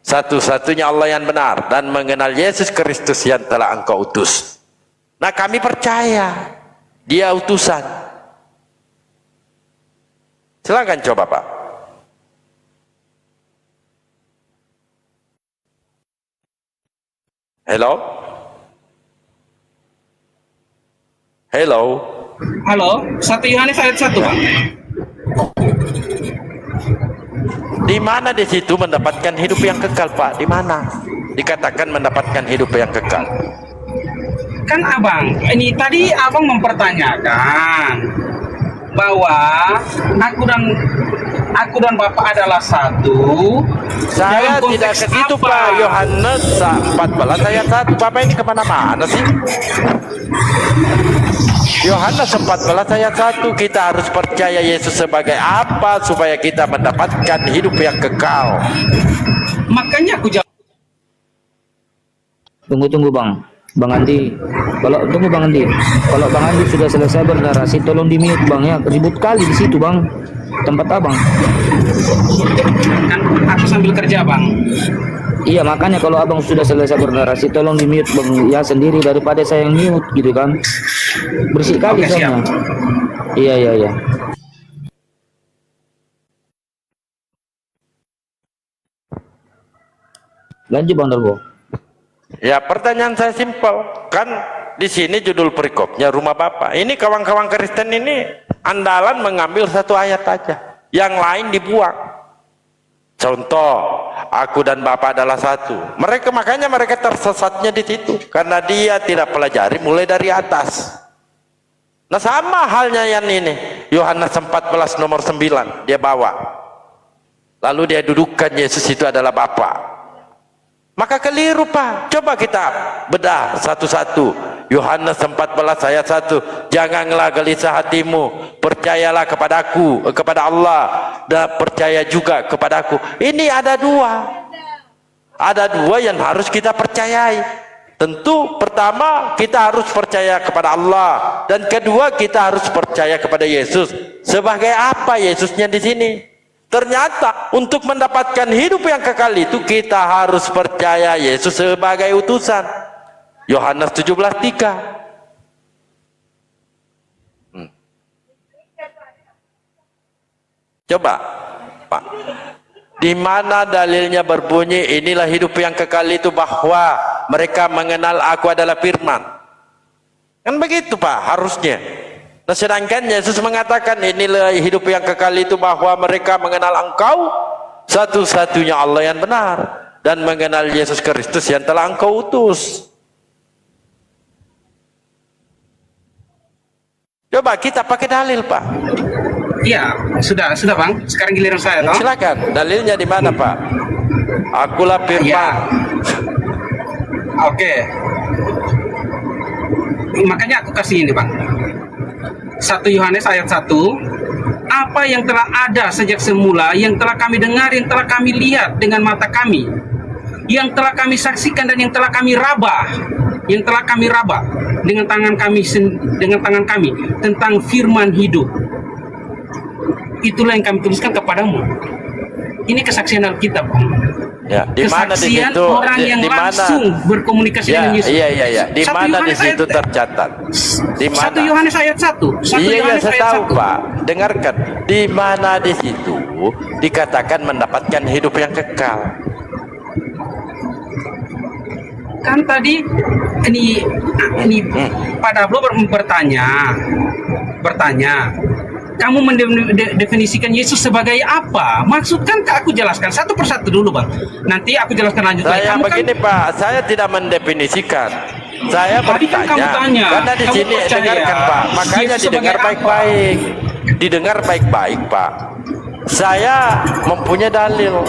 satu-satunya Allah yang benar dan mengenal Yesus Kristus yang telah Engkau utus. Nah, kami percaya Dia utusan. Silakan coba, Pak. Hello? Hello? Halo, 1 Yohanes ayat 1, Bang. Di mana di situ mendapatkan hidup yang kekal, Pak? Di mana dikatakan mendapatkan hidup yang kekal? Kan Abang, ini tadi Abang mempertanyakan bahwa aku dan Bapak adalah satu. Saya Dalam tidak konteks ke situ, apa? Pak. Yohanes 14 ayat 1. Bapak ini kemana-mana sih? Yohanes 14 ayat 1. Kita harus percaya Yesus sebagai apa supaya kita mendapatkan hidup yang kekal. Makanya aku jawab. Tunggu Bang Andi. Tunggu Bang Andi. Kalau Bang Andi sudah selesai bernarasi, tolong di mute Bang ya. Ribut kali di situ Bang. Tempat Abang. Kan aku sambil kerja, Bang. Iya, makanya kalau Abang sudah selesai bernarasi, tolong di mute Bang ya sendiri daripada saya yang mute gitu kan. Bersih kali Oke, soalnya. siap. Iya. Lanjut Bang Darbo. Ya, pertanyaan saya simpel. Kan di sini judul perikopnya rumah Bapa. Ini kawan-kawan Kristen ini andalan mengambil satu ayat aja. Yang lain dibuang. Contoh, aku dan Bapa adalah satu. Makanya mereka tersesatnya di situ karena dia tidak pelajari mulai dari atas. Nah, sama halnya yang ini. Yohanes 14 nomor 9 dia bawa. Lalu dia dudukkan Yesus itu adalah Bapa. Maka keliru, Pak. Coba kita bedah satu-satu. Yohanes 14 ayat 1. Janganlah gelisah hatimu, percayalah kepadaku, kepada Allah, dan percaya juga kepadaku. Ini ada dua. Ada dua yang harus kita percayai. Tentu pertama kita harus percaya kepada Allah, dan kedua kita harus percaya kepada Yesus. Sebagai apa Yesusnya di sini? Ternyata untuk mendapatkan hidup yang kekal itu kita harus percaya Yesus sebagai utusan. Yohanes 17:3. Coba, Pak. Di mana dalilnya berbunyi inilah hidup yang kekal itu bahwa mereka mengenal aku adalah firman. Kan begitu, Pak, harusnya. Nah, sedangkan Yesus mengatakan inilah hidup yang kekal itu bahwa mereka mengenal engkau satu-satunya Allah yang benar dan mengenal Yesus Kristus yang telah engkau utus. Coba kita pakai dalil, Pak. Iya, sudah Bang. Sekarang giliran saya, toh. Silakan, dalilnya di mana, Pak? Akulah firman. Ya. Oke. Makanya aku kasih ini, Bang. 1 Yohanes ayat 1, apa yang telah ada sejak semula, yang telah kami dengar, yang telah kami lihat dengan mata kami, yang telah kami saksikan dan yang telah kami raba dengan tangan kami tentang firman hidup. Itulah yang kami tuliskan kepadamu. Ini kesaksian Alkitab, Bang. Ya, di mana di kesaksian situ orang yang langsung berkomunikasi dengan Yesus. Iya. Di mana di situ tercatat? Di mana? 1 Yohanes ayat 1. Iya, saya tahu, Pak. Dengarkan. Di mana di situ dikatakan mendapatkan hidup yang kekal? Kan tadi ini Pak Dablo bertanya, kamu mendefinisikan Yesus sebagai apa? Maksudkan aku jelaskan satu persatu dulu, Bang. Nanti aku jelaskan lanjut. Saya begini, Pak, saya tidak mendefinisikan. Saya bertanya. Karena di sini dengarkan, Pak. Makanya didengar baik-baik. Didengar baik-baik, Pak. Saya mempunyai dalil.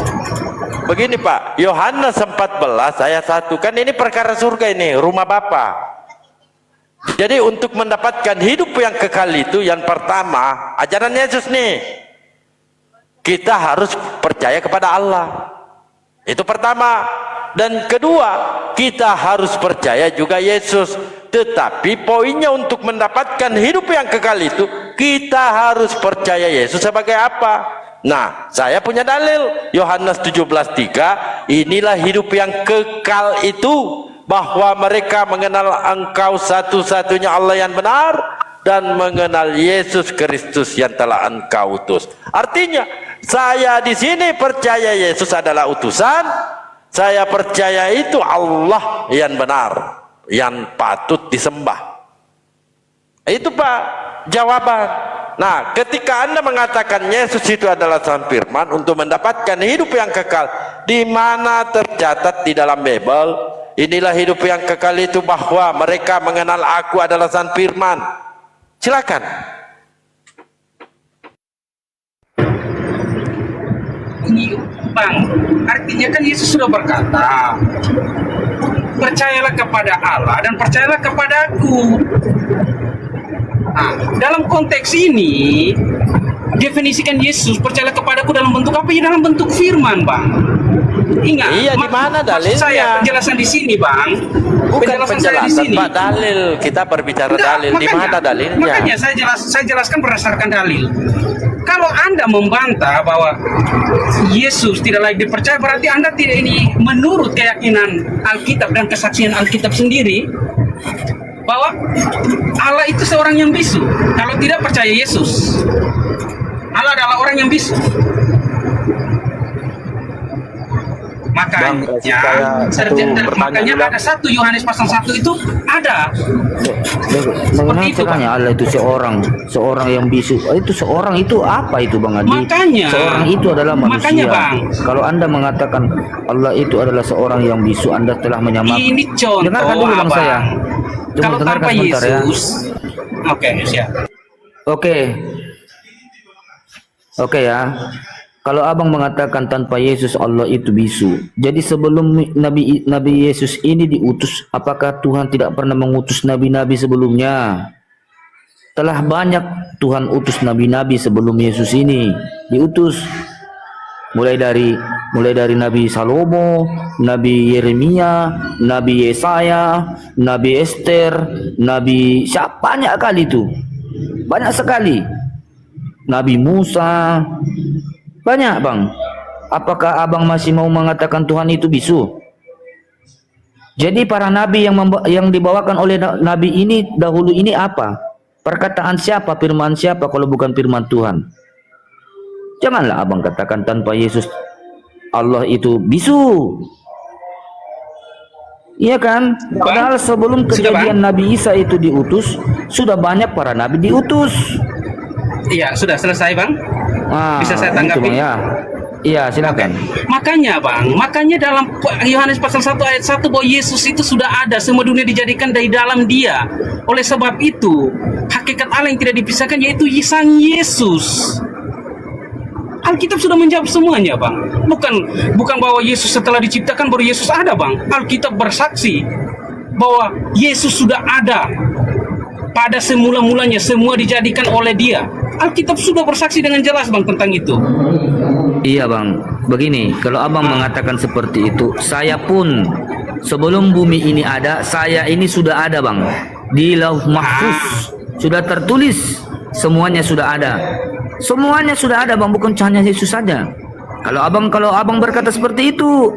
Begini, Pak. Yohanes 14 ayat 1. Kan ini perkara surga ini, rumah Bapa. Jadi untuk mendapatkan hidup yang kekal itu yang pertama ajaran Yesus nih, kita harus percaya kepada Allah. Itu pertama. Dan kedua, kita harus percaya juga Yesus. Tetapi poinnya untuk mendapatkan hidup yang kekal itu kita harus percaya Yesus sebagai apa? Nah, saya punya dalil. Yohanes 17:3, inilah hidup yang kekal itu bahwa mereka mengenal engkau satu-satunya Allah yang benar dan mengenal Yesus Kristus yang telah engkau utus. Artinya, saya di sini percaya Yesus adalah utusan, saya percaya itu Allah yang benar, yang patut disembah. Itu, Pak, jawaban. Nah, ketika Anda mengatakan Yesus itu adalah Sang Firman untuk mendapatkan hidup yang kekal, di mana tercatat di dalam Bible? Inilah hidup yang kekal itu bahwa mereka mengenal aku adalah Sang Firman. Silakan. Ini, Bang, artinya kan Yesus sudah berkata, percayalah kepada Allah dan percayalah kepadaku. Nah, dalam konteks ini, definisikan Yesus percayalah kepadaku dalam bentuk apa? Ya dalam bentuk firman, Bang. Ingat, iya, di mana dalilnya? Saya penjelasan di sini, Bang. Bukan penjelasan, Pak, dalil. Kita berbicara dalil. Di mana dalilnya? Makanya saya jelaskan berdasarkan dalil. Kalau Anda membantah bahwa Yesus tidak layak dipercaya, berarti Anda tidak ini menurut keyakinan Alkitab dan kesaksian Alkitab sendiri bahwa Allah itu seorang yang bisu. Kalau tidak percaya Yesus, Allah adalah orang yang bisu. Makanya ada 1 Yohanes pasal 1 itu ada. Bagaimana caranya Allah itu seorang yang bisu? Itu seorang itu apa itu Bang Adi? Makanya. Seorang itu adalah manusia. Makanya, Bang. Kalau Anda mengatakan Allah itu adalah seorang yang bisu, Anda telah menyamak. Ini contoh, Dengarkan dulu Bang saya. Cuma Kalau dengarkan tanpa sebentar ya. Yesus, oke, siap. Oke ya. Kalau abang mengatakan tanpa Yesus Allah itu bisu, jadi sebelum Nabi Yesus ini diutus, apakah Tuhan tidak pernah mengutus nabi-nabi sebelumnya? Telah banyak Tuhan utus nabi-nabi sebelum Yesus ini diutus. Mulai dari Nabi Salomo, Nabi Yeremia, Nabi Yesaya, Nabi Esther, Nabi banyak kali itu. Banyak sekali. Nabi Musa. Banyak Bang. Apakah abang masih mau mengatakan Tuhan itu bisu? Jadi para nabi yang dibawakan oleh nabi ini dahulu ini apa? Perkataan siapa, firman siapa kalau bukan firman Tuhan? Janganlah abang katakan tanpa Yesus Allah itu bisu. Iya kan? Padahal sebelum kejadian Nabi Isa itu diutus, sudah banyak para nabi diutus. Iya, sudah selesai Bang. Bisa saya tanggapi? Bang, ya. Iya, silakan. Makanya dalam Yohanes pasal 1 ayat 1 bahwa Yesus itu sudah ada, semua dunia dijadikan dari dalam Dia. Oleh sebab itu, hakikat Allah yang tidak dipisahkan yaitu Sang Yesus. Alkitab sudah menjawab semuanya, Bang. Bukan bahwa Yesus setelah diciptakan baru Yesus ada, Bang. Alkitab bersaksi bahwa Yesus sudah ada. Pada semula-mulanya semua dijadikan oleh Dia. Alkitab sudah bersaksi dengan jelas Bang tentang itu. Iya Bang, begini, kalau abang mengatakan seperti itu, saya pun sebelum bumi ini ada, saya ini sudah ada Bang. Di Lauh Mahfuz sudah tertulis, semuanya sudah ada. Semuanya sudah ada Bang, bukan hanya Yesus saja. Kalau abang berkata seperti itu,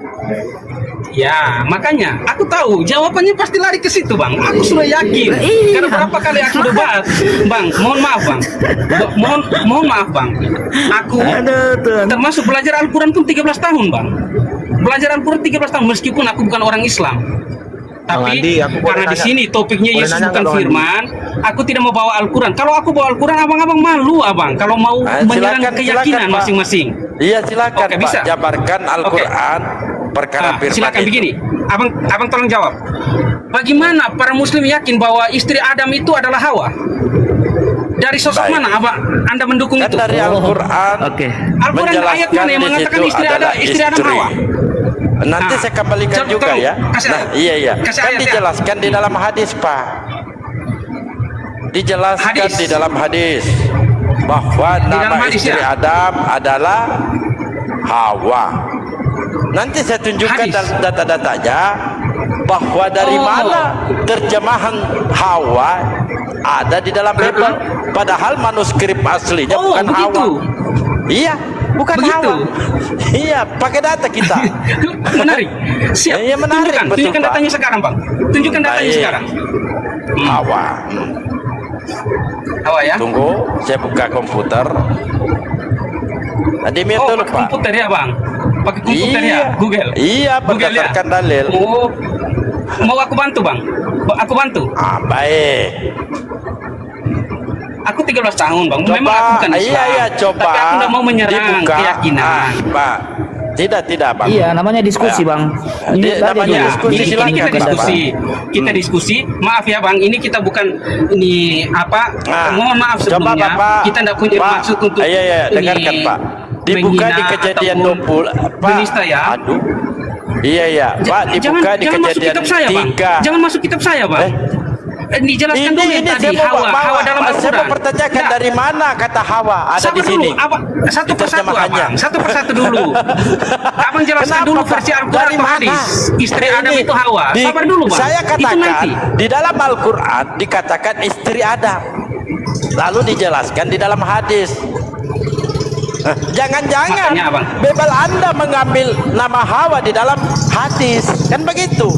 ya, makanya aku tahu jawabannya pasti lari ke situ, Bang. Aku sudah yakin. Karena berapa kali aku debat, Bang. Mohon maaf, Bang. Mohon maaf, Bang. Aku termasuk belajar Al-Quran pun 13 tahun, Bang. Belajar Al-Quran 13 tahun meskipun aku bukan orang Islam. Tapi karena di sini topiknya Yesus bukan firman, aku tidak mau bawa Al-Quran. Kalau aku bawa Al-Quran, abang-abang malu, abang. Kalau mau menyerang keyakinan masing-masing. Iya, silakan, Oke, Pak. bisa. Jabarkan Al-Quran, perkara firman silakan itu. begini, abang tolong jawab. Bagaimana para Muslim yakin bahwa istri Adam itu adalah Hawa? Dari sosok mana Anda mendukung itu? Dari Al-Quran. Al-Quran ayat mana yang mengatakan istri Adam Hawa? Nanti saya kembalikan juga ya. Iya. Kan dijelaskan di dalam hadis, Pak. Dijelaskan di dalam hadis bahwa nama istri Adam adalah Hawa. Nanti saya tunjukkan data-datanya bahwa dari mana terjemahan Hawa ada di dalam Bible, padahal manuskrip aslinya bukan Hawa. Iya, bukan Hawa. Iya, pakai data kita. Menarik. Siap. Iya, menarik. Tunjukkan datanya sekarang, Bang. Tunjukkan datanya sekarang. Hawa. Hawa ya. Tunggu, saya buka komputer. Tadi pakai komputer ya, Bang. Pakai komputer ya, Google. Iya, berdasarkan dalil. Mau aku bantu, Bang? Aku bantu. Baik. Aku 13 tahun, Bang. Memang aku bukan Islam. Iya, coba. Tapi aku tidak mau menyerang keyakinan. Pak. Tidak, Bang. Iya, namanya diskusi, Bang. Ini namanya diskusi. Ini kita diskusi. Kita diskusi. Maaf ya, Bang. Ini kita bukan mohon maaf sebelumnya. Coba, kita tidak punya maksud untuk Iya, dengarkan, Pak. Dibuka di kejadian 20, Pak. Menista ya. Aduh. Iya, Pak. Dibuka di kejadian 3. Jangan masuk kitab saya, Bang. Dijelaskan dulu tadi Hawa dalam Al-Quran. Saya mempertanyakan dari mana kata Hawa ada di sini. Satu persatu, Abang. Satu persatu dulu. Abang jelaskan dulu versi Al-Quran atau hadis. Istri Adam itu Hawa. Sabar dulu, Bang. Saya katakan di dalam Al-Quran dikatakan istri Adam. Lalu dijelaskan di dalam hadis. Jangan-jangan Bible Anda mengambil nama Hawa di dalam hadis. Kan begitu.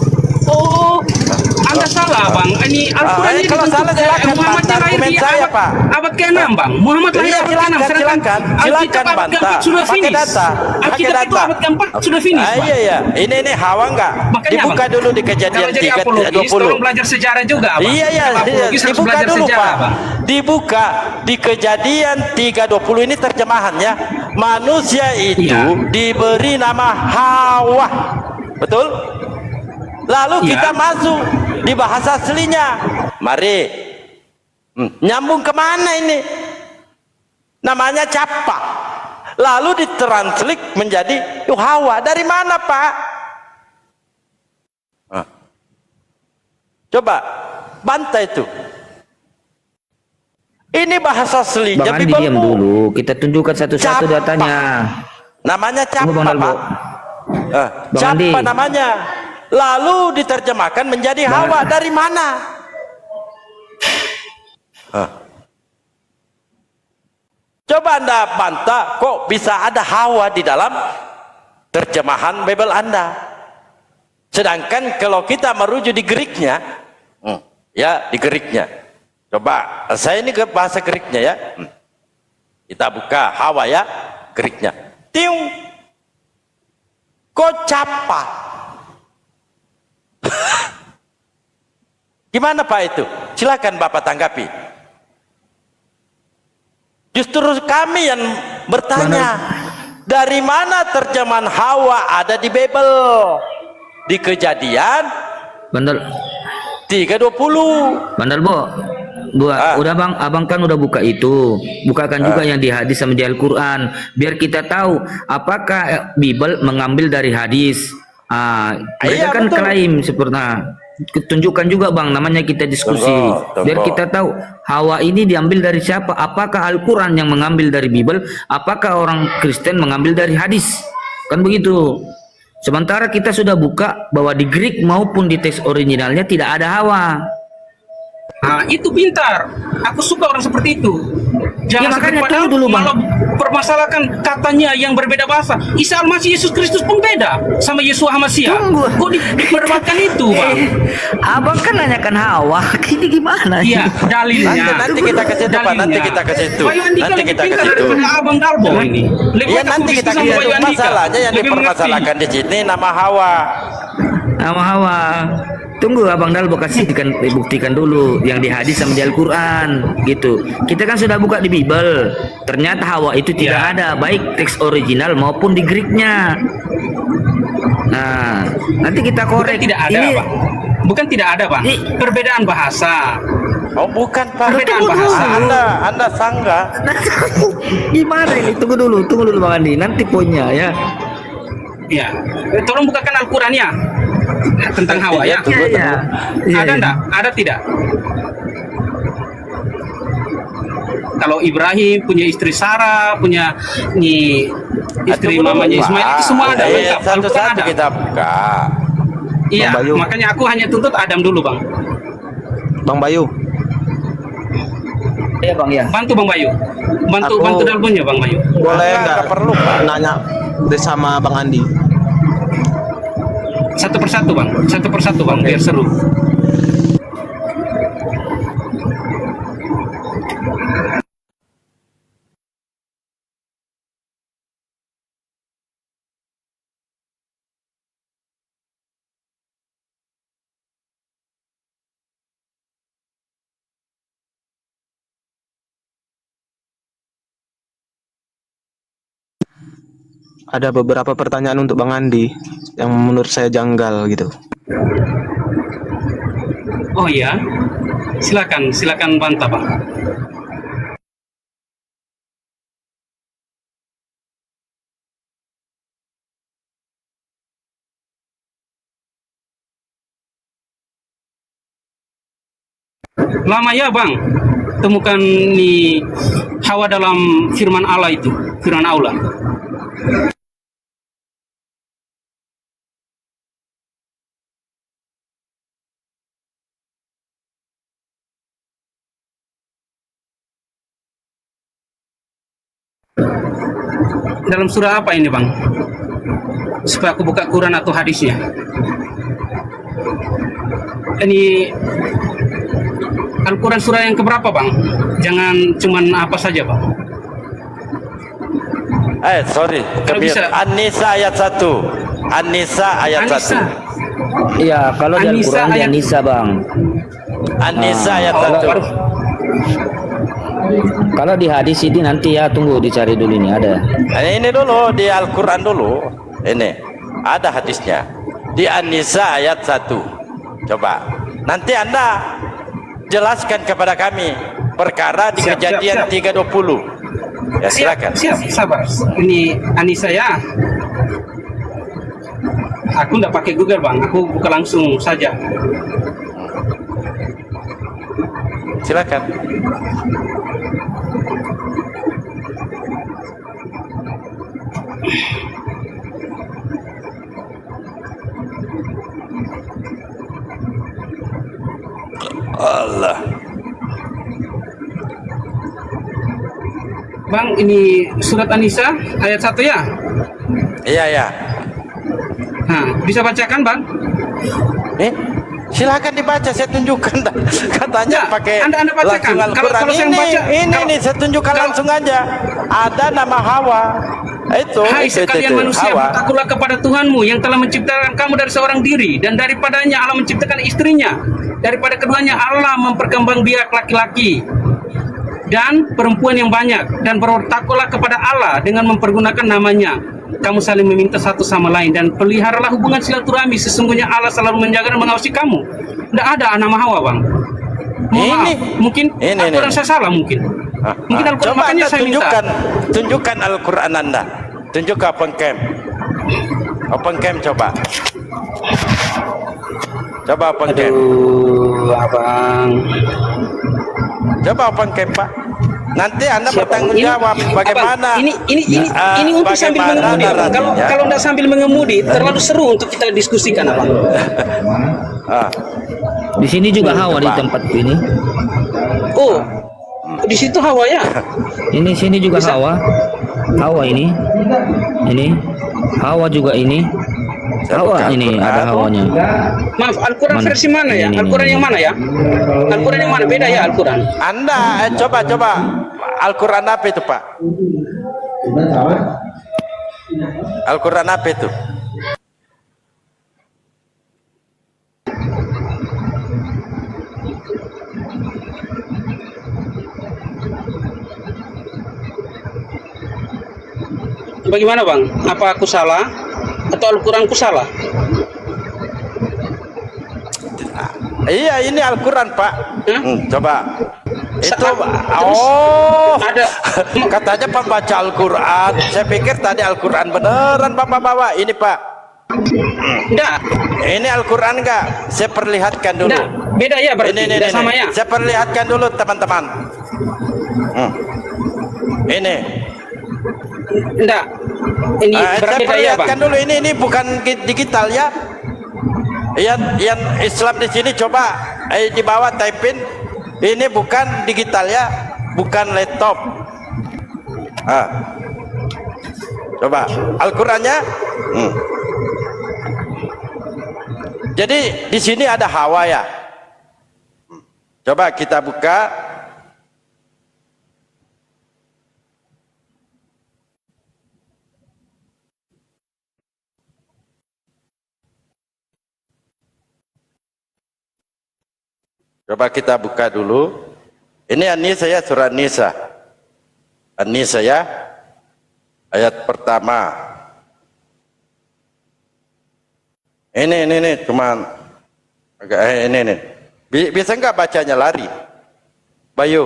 Anda salah bang, ini Al-Quran ini kalau salah silakan Muhammad bantah lahir argumen di saya, Pak. abad ke-6 bang. Muhammad lahir Iya, abad ke-6, silakan, sedangkan Alkitab abad bantah. ke-4 sudah Pakai finish. data, pakai Alkitab itu data. abad ke-4 sudah finish bang. Iya, iya. Ini Hawa enggak? Makanya, Dibuka Bang, dulu di Kejadian kalau jadi 3 apologis, tolong 20. belajar sejarah juga bang. Iya, iya, Kalau apologis harus dibuka belajar dulu, sejarah Pak. bang. Dibuka di Kejadian 3:20 ini terjemahannya, manusia itu Iya. diberi nama Hawa. Betul? Lalu Iya. kita masuk di bahasa aslinya. Mari. Nyambung kemana ini? Namanya Capa. Lalu ditranslate menjadi Hawa. Dari mana, Pak? Coba bantah itu. Ini bahasa aslinya. Bang Andi diam dulu, kita tunjukkan satu-satu Capa. datanya. Namanya Tunggu, Capa, Bang Dalbo. Pak. Bang Capa Andi. namanya. Lalu diterjemahkan menjadi Hawa. Dari mana? Coba Anda bantah, kok bisa ada Hawa di dalam terjemahan Bible Anda? Sedangkan kalau kita merujuk di Greeknya, ya di Greeknya. Coba, saya ini ke bahasa Greeknya ya. Kita buka Hawa ya, Greeknya. Tiung. Kok Capa? Gimana Pak itu? Silakan Bapak tanggapi. Justru kami yang bertanya, dari mana terjemahan Hawa ada di Bible? Di Kejadian Bandel 3:20. Bo, udah bang, abang kan udah buka itu, bukakan juga yang di hadis sama di Al-Quran, biar kita tahu apakah Bible mengambil dari hadis. Mereka Iya, kan betul. klaim seperti tunjukkan juga bang, namanya kita diskusi, Tunggu. biar kita tahu Hawa ini diambil dari siapa, apakah Al-Quran yang mengambil dari Bible, apakah orang Kristen mengambil dari hadis, kan begitu. Sementara kita sudah buka bahwa di Greek maupun di teks originalnya tidak ada Hawa. Nah, itu pintar. Aku suka orang seperti itu. Ya, makanya padahal tunggu dulu, Bang. malah permasalahkan katanya yang berbeda bahasa. Isa Al-Masih Yesus Kristus pun beda sama Yesus Hamasia. Tunggu. Kok diperdebatkan itu, Bang? Abang kan nanyakan Hawa, ini gimana? Iya, dalilnya. Nanti kita ke situ, Pak. Nanti kita ke situ. Bayu Andika Nanti lebih kita ke pintar situ. daripada Abang Dalbo ini. Lebih Ya baik aku nanti kita diskusi ke sama situ. Bayu Andika. Masalahnya yang Lebih mengerti. dipermasalahkan di sini nama Hawa. Nama Hawa. Tunggu Abang Dalbo buktikan dulu yang di hadis sama di Al-Quran gitu. Kita kan sudah buka di Bible. Ternyata Hawa itu tidak ada, baik teks original maupun di Greeknya. Nah, nanti kita korek. Bukan tidak ada, Ini Pak. Bukan tidak ada, Pak. Perbedaan bahasa. Oh bukan Pak. Perbedaan bahasa. Anda sanggah. gimana ini? Tunggu dulu Bang Andi. Nanti poinnya ya. Ya, tolong bukakan Al-Qurannya tentang Hawa ya. Iya. Ada enggak? Ada tidak? Kalau Ibrahim punya istri Sarah, punya istri mamanya Ismail, itu semua ada lengkap. Al-Quran Satu-satu ada. kita buka. Iya, Bang Bayu. makanya aku hanya tuntut Adam dulu, Bang. Bang Bayu, Iya Bang ya. Bantu Bang Bayu. Bantu Aku- bantu dalbonya Bang Bayu. boleh Nggak nggak perlu, Pak. nanya bersama Bang Andi? Satu persatu Bang, biar seru. Ada beberapa pertanyaan untuk Bang Andi yang menurut saya janggal gitu. Oh iya. Silakan bantah, Bang. Lama ya, Bang, temukan Hawa dalam firman Allah itu, firman Allah. Dalam surah apa ini, Bang? Supaya aku buka Quran atau hadisnya. ini Al-Quran surah yang keberapa bang? Jangan cuman apa saja bang. Sorry, Kalau Kebir. bisa. An-Nisa ayat 1. An-Nisa ayat An-Nisa. 1. Iya, kalau di An-Nisa Al-Quran di ayat- An-Nisa bang. An-Nisa ayat Oh, 1. Kalau di hadis ini nanti ya tunggu dicari dulu ini ada. Ini dulu di Al-Quran dulu. Ini ada hadisnya di An-Nisa ayat 1. Coba nanti Anda jelaskan kepada kami perkara di Siap, kejadian siap. 3:20. Ya silakan. Siap, sabar. Ini Anissa ya. Aku nggak pakai Google bang, aku buka langsung saja. Silakan. Allah. Bang, ini surat Anissa ayat 1 ya. Iya ya. Nah, bisa bacakan bang? Silakan dibaca, saya tunjukkan. Katanya Ya, pakai Anda bacakan. langsung Al-Quran. Kalau saya baca, ini saya tunjukkan langsung aja. Ada nama Hawa. Itu. Hai sekalian manusia, Hawa. bertakwalah kepada Tuhanmu yang telah menciptakan kamu dari seorang diri, dan daripadanya Allah menciptakan istrinya. Daripada keduanya Allah memperkembangbiak laki-laki dan perempuan yang banyak, dan bertakwalah kepada Allah dengan mempergunakan namanya. Kamu saling meminta satu sama lain dan peliharalah hubungan silaturahmi. Sesungguhnya Allah selalu menjaga dan mengawasi kamu. Tidak ada nama Hawa bang. Mohon maaf, mungkin Al-Quran saya salah mungkin. Mungkin Al-Quran, Coba makanya Anda saya minta. tunjukkan Al-Quran Anda. Tunjukkan open cam. Open cam coba. Coba open cam. Abang. Coba open cam Pak. Nanti Anda bertanggung jawab bagaimana. Abang, ini untuk sambil mengemudi. Abang. Kalau tidak sambil mengemudi terlalu seru untuk kita diskusikan abang. Di sini juga Hawa di tempat ini. Oh, di situ Hawa ya. Ini sini juga Hawa. Hawa ini. Ini. Hawa juga ini. Hawa ini ada Hawanya. Maaf, Al-Quran Mana? versi mana ya? Ini, Al-Quran ini. yang mana ya? Al-Quran yang mana? Beda ya Al-Quran. Anda coba Al-Quran apa itu Pak? Al-Quran apa itu? Bagaimana bang? Apa aku salah? Atau Al-Quranku salah? Iya ini Al-Quran Pak. Coba itu ada katanya pembaca Al-Quran. Saya pikir tadi Al-Quran beneran Bapak bawa ini Pak. Enggak. Ini Al-Quran enggak? Saya perlihatkan dulu. Enggak. Beda ya berarti. Ini, Tidak sama ya. Saya perlihatkan dulu teman-teman. Ini. Enggak. Ini Saya berbeda ya bang. perlihatkan dulu ini bukan digital ya. Yang Islam di sini coba di bawah type-in ini bukan digital ya, bukan laptop. Coba Al-Qur'annya. Jadi di sini ada Hawa ya. Coba kita buka. Coba kita buka dulu. Ini An-Nisa ya, surah An-Nisa. An-Nisa ya, ayat pertama. Ini cuman agak ini. Bisa nggak bacanya lari? Bayu.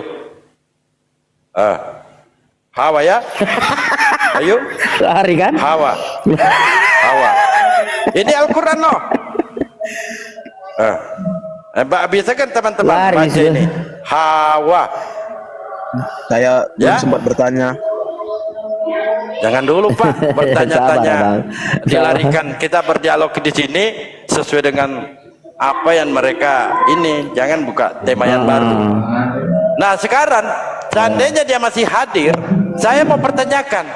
Hawa ya. Bayu. Lari kan? Hawa. Hawa. Ini Al-Quran loh. Bisa kan teman-teman baca ini Hawa. Saya belum sempat bertanya. Jangan dulu Pak bertanya-tanya. Sabar, Dilarikan. Kita berdialog di sini sesuai dengan apa yang mereka ini. Jangan buka tema yang baru. Nah sekarang seandainya dia masih hadir, saya mau pertanyakan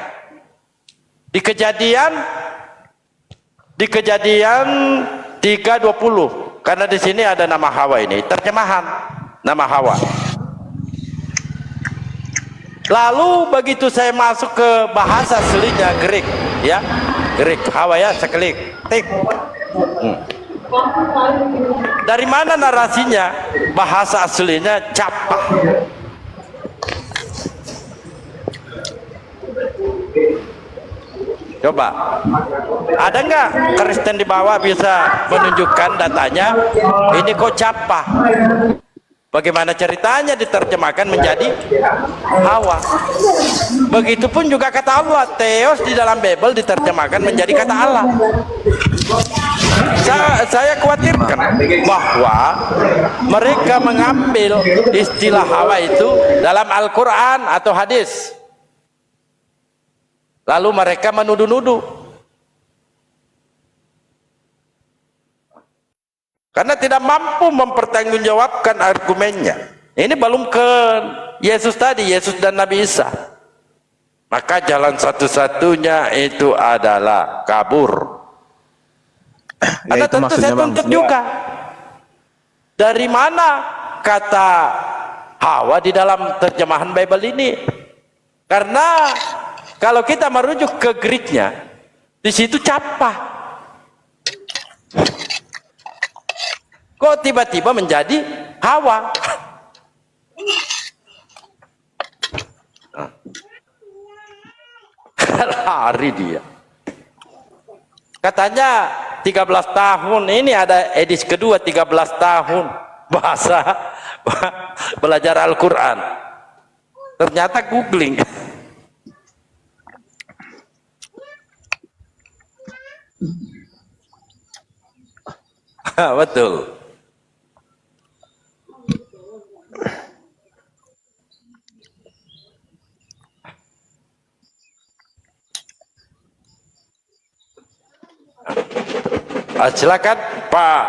di kejadian 3:20 karena di sini ada nama Hawa, ini terjemahan nama Hawa. Lalu begitu saya masuk ke bahasa aslinya Greek, ya, Greek Hawa ya, seklik tik. Dari mana narasinya? Bahasa aslinya Chapa. Coba, ada nggak Kristen di bawah bisa menunjukkan datanya? Ini kok Chapa? Bagaimana ceritanya diterjemahkan menjadi Hawa? Begitupun juga kata Allah, Theos di dalam Bible diterjemahkan menjadi kata Allah. Saya khawatirkan bahwa mereka mengambil istilah Hawa itu dalam Al-Quran atau hadis, lalu mereka menuduh-nuduh. Karena tidak mampu mempertanggungjawabkan argumennya. Ini belum ke Yesus tadi, Yesus dan Nabi Isa. Maka jalan satu-satunya itu adalah kabur. Karena itu tentu saya tuntut juga. Dari mana kata Hawa di dalam terjemahan Bible ini? Karena kalau kita merujuk ke Greeknya, di situ Chapa. Kok tiba-tiba menjadi Hawa? Lari dia. Katanya 13 tahun, ini ada edisi kedua 13 tahun bahasa belajar Al-Quran. Ternyata googling. Betul. Silakan Pak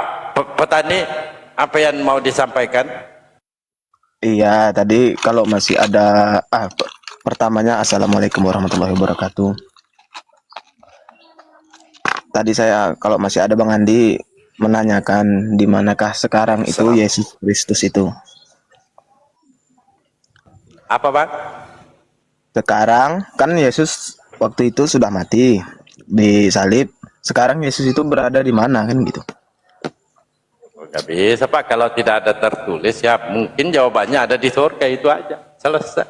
Petani, apa yang mau disampaikan? Iya, tadi kalau masih ada pertamanya Assalamualaikum warahmatullahi wabarakatuh. Tadi saya kalau masih ada Bang Andi menanyakan di manakah sekarang itu Yesus Kristus itu. Apa Bang? Sekarang kan Yesus waktu itu sudah mati disalib. Sekarang Yesus itu berada di mana kan gitu? Gak bisa Pak, kalau tidak ada tertulis ya mungkin jawabannya ada di surga, itu aja, selesai.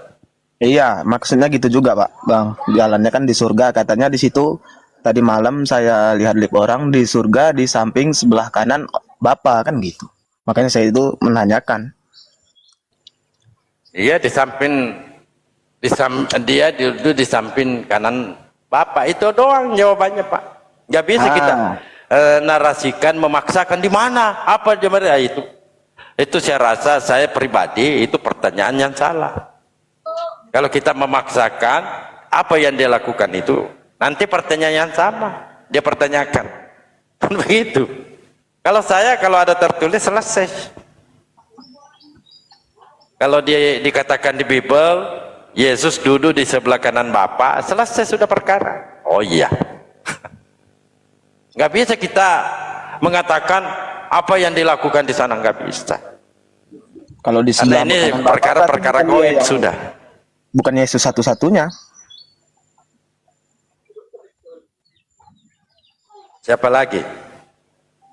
Iya, maksudnya gitu juga Pak, Bang. Jalannya kan di surga, katanya di situ. Tadi malam saya lihat lip orang di surga di samping sebelah kanan Bapa kan gitu. Makanya saya itu menanyakan. Iya, dia duduk di samping kanan Bapak, itu doang jawabannya Pak. Nggak bisa kita narasikan, memaksakan di mana, apa jawabannya itu saya rasa, saya pribadi itu pertanyaan yang salah. Kalau kita memaksakan apa yang dia lakukan itu, nanti pertanyaan yang sama dia pertanyakan. Begitu. Kalau ada tertulis selesai. Kalau dia dikatakan di Bible Yesus duduk di sebelah kanan Bapa, selesai sudah perkara. Oh iya. Nggak bisa kita mengatakan apa yang dilakukan di sana, nggak bisa. Kalau di sebelah ini perkara-perkara goib sudah. Bukan Yesus satu-satunya. Siapa lagi?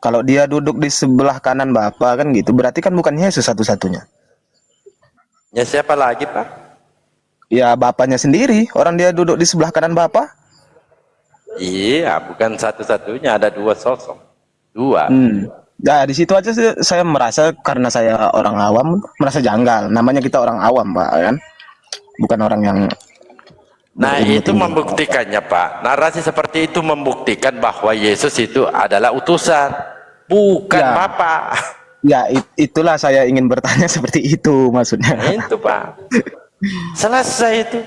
Kalau dia duduk di sebelah kanan Bapa kan gitu, berarti kan bukan Yesus satu-satunya. Ya siapa lagi Pak? Ya Bapaknya sendiri, orang dia duduk di sebelah kanan Bapa. Iya, bukan satu-satunya, ada dua sosok. Dua. Nah, di situ aja saya merasa, karena saya orang awam, merasa janggal. Namanya kita orang awam, Pak, kan? Bukan orang yang... Nah, itu membuktikannya, Pak. Narasi seperti itu membuktikan bahwa Yesus itu adalah utusan, bukan Bapa. Ya, itulah saya ingin bertanya seperti itu, maksudnya. Itu, Pak. Selesai itu.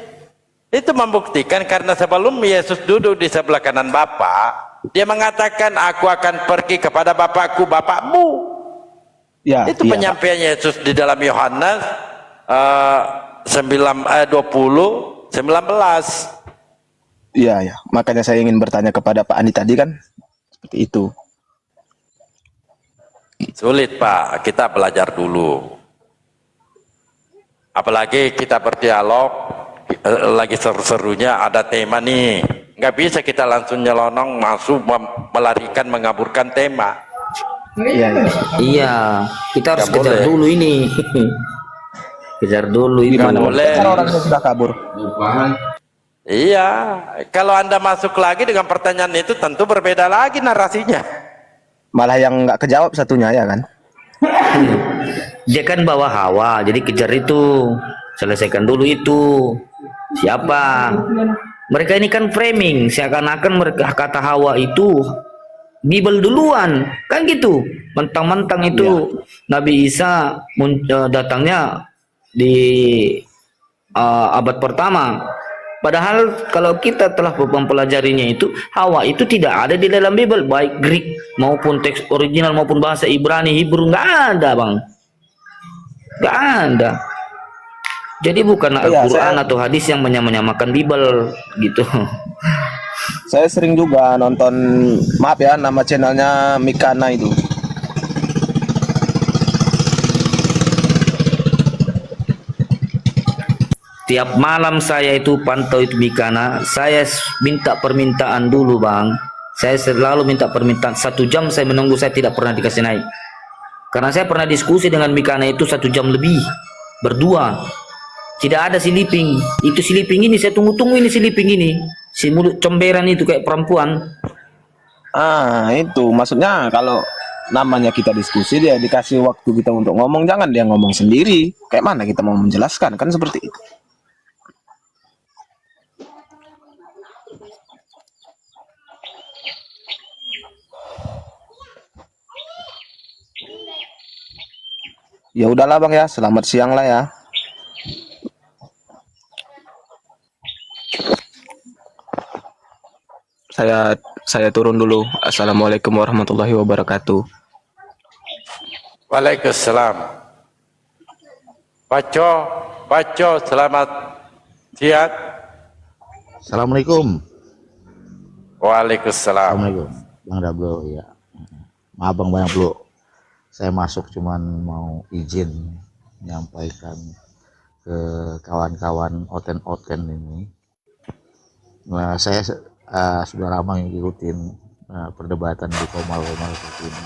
Itu membuktikan karena sebelum Yesus duduk di sebelah kanan Bapa, dia mengatakan aku akan pergi kepada Bapakku, Bapakmu. Ya, itu penyampaian Yesus di dalam Yohanes 20:19. Iya, makanya saya ingin bertanya kepada Pak Andi tadi kan seperti itu. Sulit Pak, kita belajar dulu. Apalagi kita berdialog, lagi seru-serunya ada tema nih. Nggak bisa kita langsung nyelonong masuk melarikan, mengaburkan tema. Iya, kita harus Nggak kejar boleh. dulu ini. Kejar dulu itu. Gimana? boleh. Kan orangnya sudah kabur. Iya, kalau Anda masuk lagi dengan pertanyaan itu tentu berbeda lagi narasinya. Malah yang nggak kejawab satunya ya kan? Dia kan bawa Hawa, jadi kejar itu, selesaikan dulu itu. Siapa? Mereka ini kan framing, seakan-akan mereka kata Hawa itu Bible duluan, kan gitu. Mentang-mentang itu Nabi Isa datangnya di abad pertama. Padahal kalau kita telah mempelajarinya itu, Hawa itu tidak ada di dalam Bible, baik Greek maupun teks original maupun bahasa Ibrani, Hebrew, nggak ada bang, nggak ada. Jadi bukan Al-Quran atau hadis yang menyamakan Bible gitu. Saya sering juga nonton, maaf ya, nama channelnya Mikana itu. Tiap malam saya itu pantau itu Mikana, saya minta permintaan dulu bang. Saya selalu minta permintaan, 1 jam saya menunggu, saya tidak pernah dikasih naik. Karena saya pernah diskusi dengan Mikana itu 1 jam lebih, berdua. Tidak ada siliping, itu siliping ini, saya tunggu-tunggu ini siliping ini. Si mulut comberan itu kayak perempuan. Itu maksudnya kalau namanya kita diskusi, dia dikasih waktu kita untuk ngomong, jangan dia ngomong sendiri. Kayak mana kita mau menjelaskan, kan seperti itu. Ya udahlah bang ya, selamat siang lah ya. Saya turun dulu. Assalamualaikum warahmatullahi wabarakatuh. Waalaikumsalam. Baco, selamat siang. Assalamualaikum. Waalaikumsalam. Assalamualaikum. Bang Dablo, ya. Maaf Bang Dablo. Saya masuk cuman mau izin menyampaikan ke kawan-kawan oten-oten ini. Nah, saya sudah lama ngikutin perdebatan di Komal-Komal seperti ini.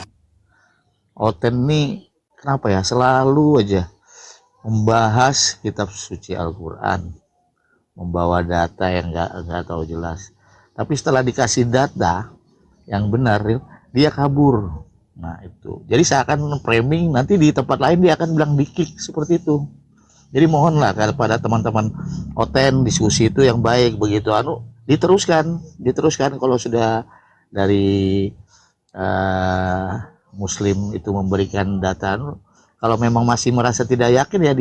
Oten nih kenapa ya selalu aja membahas kitab suci Al-Quran, membawa data yang nggak tahu jelas. Tapi setelah dikasih data yang benar, dia kabur. Nah itu. Jadi seakan framing, nanti di tempat lain dia akan bilang dikik seperti itu. Jadi mohonlah kepada teman-teman Oten, diskusi itu yang baik begitu. Diteruskan kalau sudah dari Muslim itu memberikan data. Kalau memang masih merasa tidak yakin ya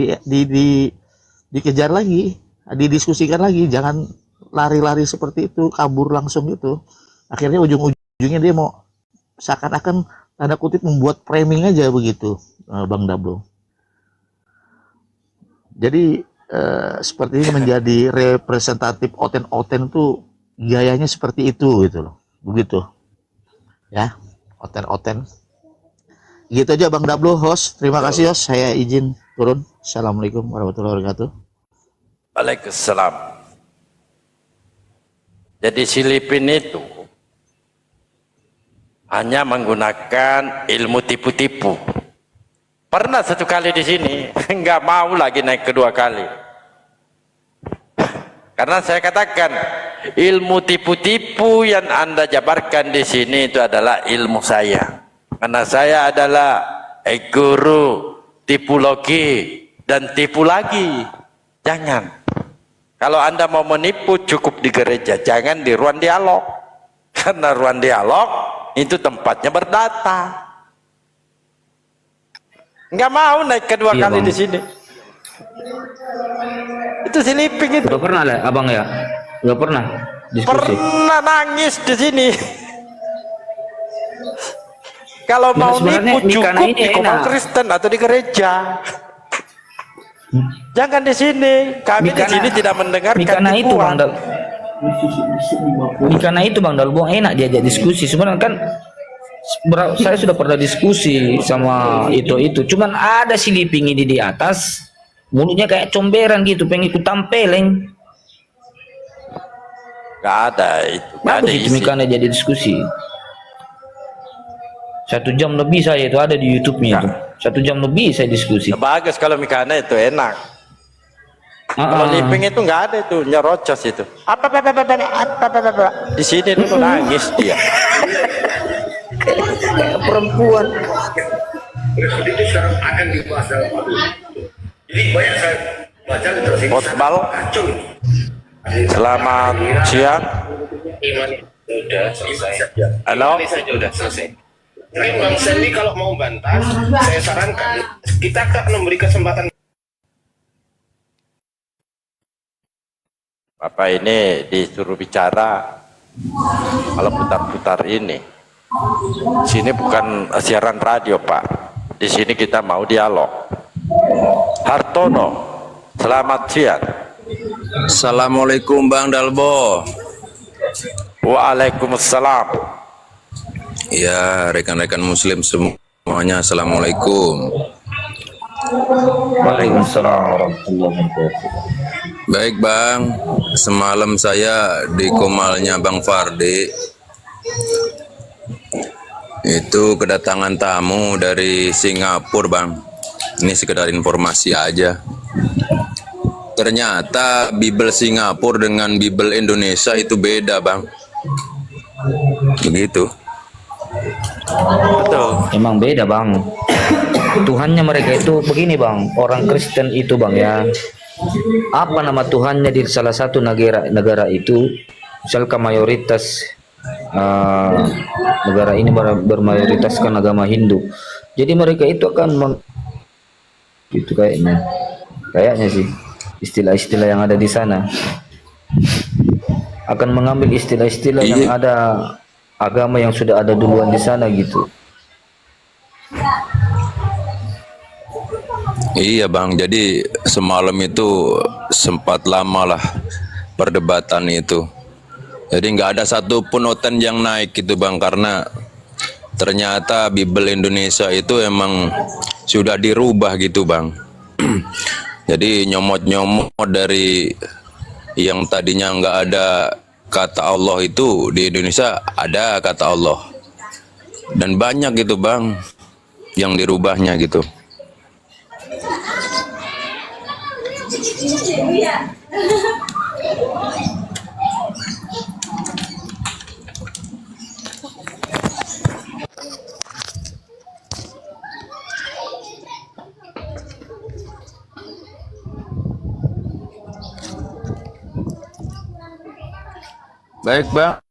dikejar lagi, didiskusikan lagi. Jangan lari-lari seperti itu, kabur langsung gitu. Akhirnya ujung-ujungnya dia mau seakan-akan tanda kutip membuat framing aja begitu, Bang Dablo. Jadi seperti ini menjadi representatif oten-oten tuh gayanya seperti itu gitu loh, begitu ya, oten-oten gitu aja. Bang Dablo, host, terima kasih host, saya izin turun. Assalamualaikum warahmatullahi wabarakatuh. Waalaikumsalam. Jadi Filipin itu hanya menggunakan ilmu tipu-tipu. Pernah 1 kali di sini, nggak mau lagi naik kedua kali. Karena saya katakan ilmu tipu-tipu yang Anda jabarkan di sini itu adalah ilmu saya. Karena saya adalah guru tipologi dan tipu lagi. Jangan. Kalau Anda mau menipu cukup di gereja, jangan di ruang dialog. Karena ruang dialog itu tempatnya berdata. Nggak mau naik kedua kali Bang. di sini. Itu siliping itu. Udah pernah lah abang ya? Nggak pernah diskusi? Pernah nangis di sini. Kalau Nah, mau sebenarnya nipu Mikana cukup ini di komal enak. Kristen atau di gereja. Jangan di sini. Kami di sini tidak mendengarkan Mikana itu tipuan. Bang Mikana itu Bang Dalbo enak diajak diskusi. Sebenarnya kan Saya sudah pernah diskusi sama itu. Cuman ada si Liping ini di atas, mulutnya kayak comberan gitu, pengen ikut tampeleng. Gak ada itu, gak ada Bagus itu isi. Mikana jadi diskusi. 1 jam lebih saya itu ada di YouTube-nya itu. 1 jam lebih saya diskusi. Bagus kalau Mikana itu enak. Kalau Liping itu nggak ada itu, nyerocos itu. Apa. Di sini dulu nangis dia. Kayak perempuan. Itu sekarang akan dibahas dalam jadi banyak saya baca literasi Potbal. Selamat siang. Iman sudah selesai. Halo. Ini saja sudah selesai. Mungkin Bang Sandy kalau mau bantah, saya sarankan kita akan memberi kesempatan. Bapak ini disuruh bicara kalau putar-putar ini. Sini bukan siaran radio, Pak. Di sini kita mau dialog. Hartono, selamat siang. Assalamualaikum Bang Dalbo. Waalaikumsalam. Ya, rekan-rekan muslim semuanya, assalamualaikum. Waalaikumsalam warahmatullahi wabarakatuh. Baik Bang, semalam saya di komalnya Bang Fardi itu kedatangan tamu dari Singapura Bang. Ini sekedar informasi aja. Ternyata Bible Singapura dengan Bible Indonesia itu beda Bang. Begitu. Betul. Emang beda Bang. Tuhannya mereka itu begini Bang, orang Kristen itu Bang ya. Apa nama Tuhannya di salah satu negara itu, misalkan mayoritas negara ini bermayoritaskan agama Hindu. Jadi mereka itu akan itu kayaknya sih istilah-istilah yang ada di sana akan mengambil istilah-istilah yang ada agama yang sudah ada duluan di sana gitu. Iya Bang, jadi semalam itu sempat lama lah perdebatan itu. Jadi nggak ada satupun oten yang naik gitu Bang, karena ternyata Bible Indonesia itu emang sudah dirubah gitu Bang. Jadi nyomot-nyomot dari yang tadinya nggak ada kata Allah itu di Indonesia ada kata Allah. Dan banyak gitu Bang yang dirubahnya gitu. Baik Bang.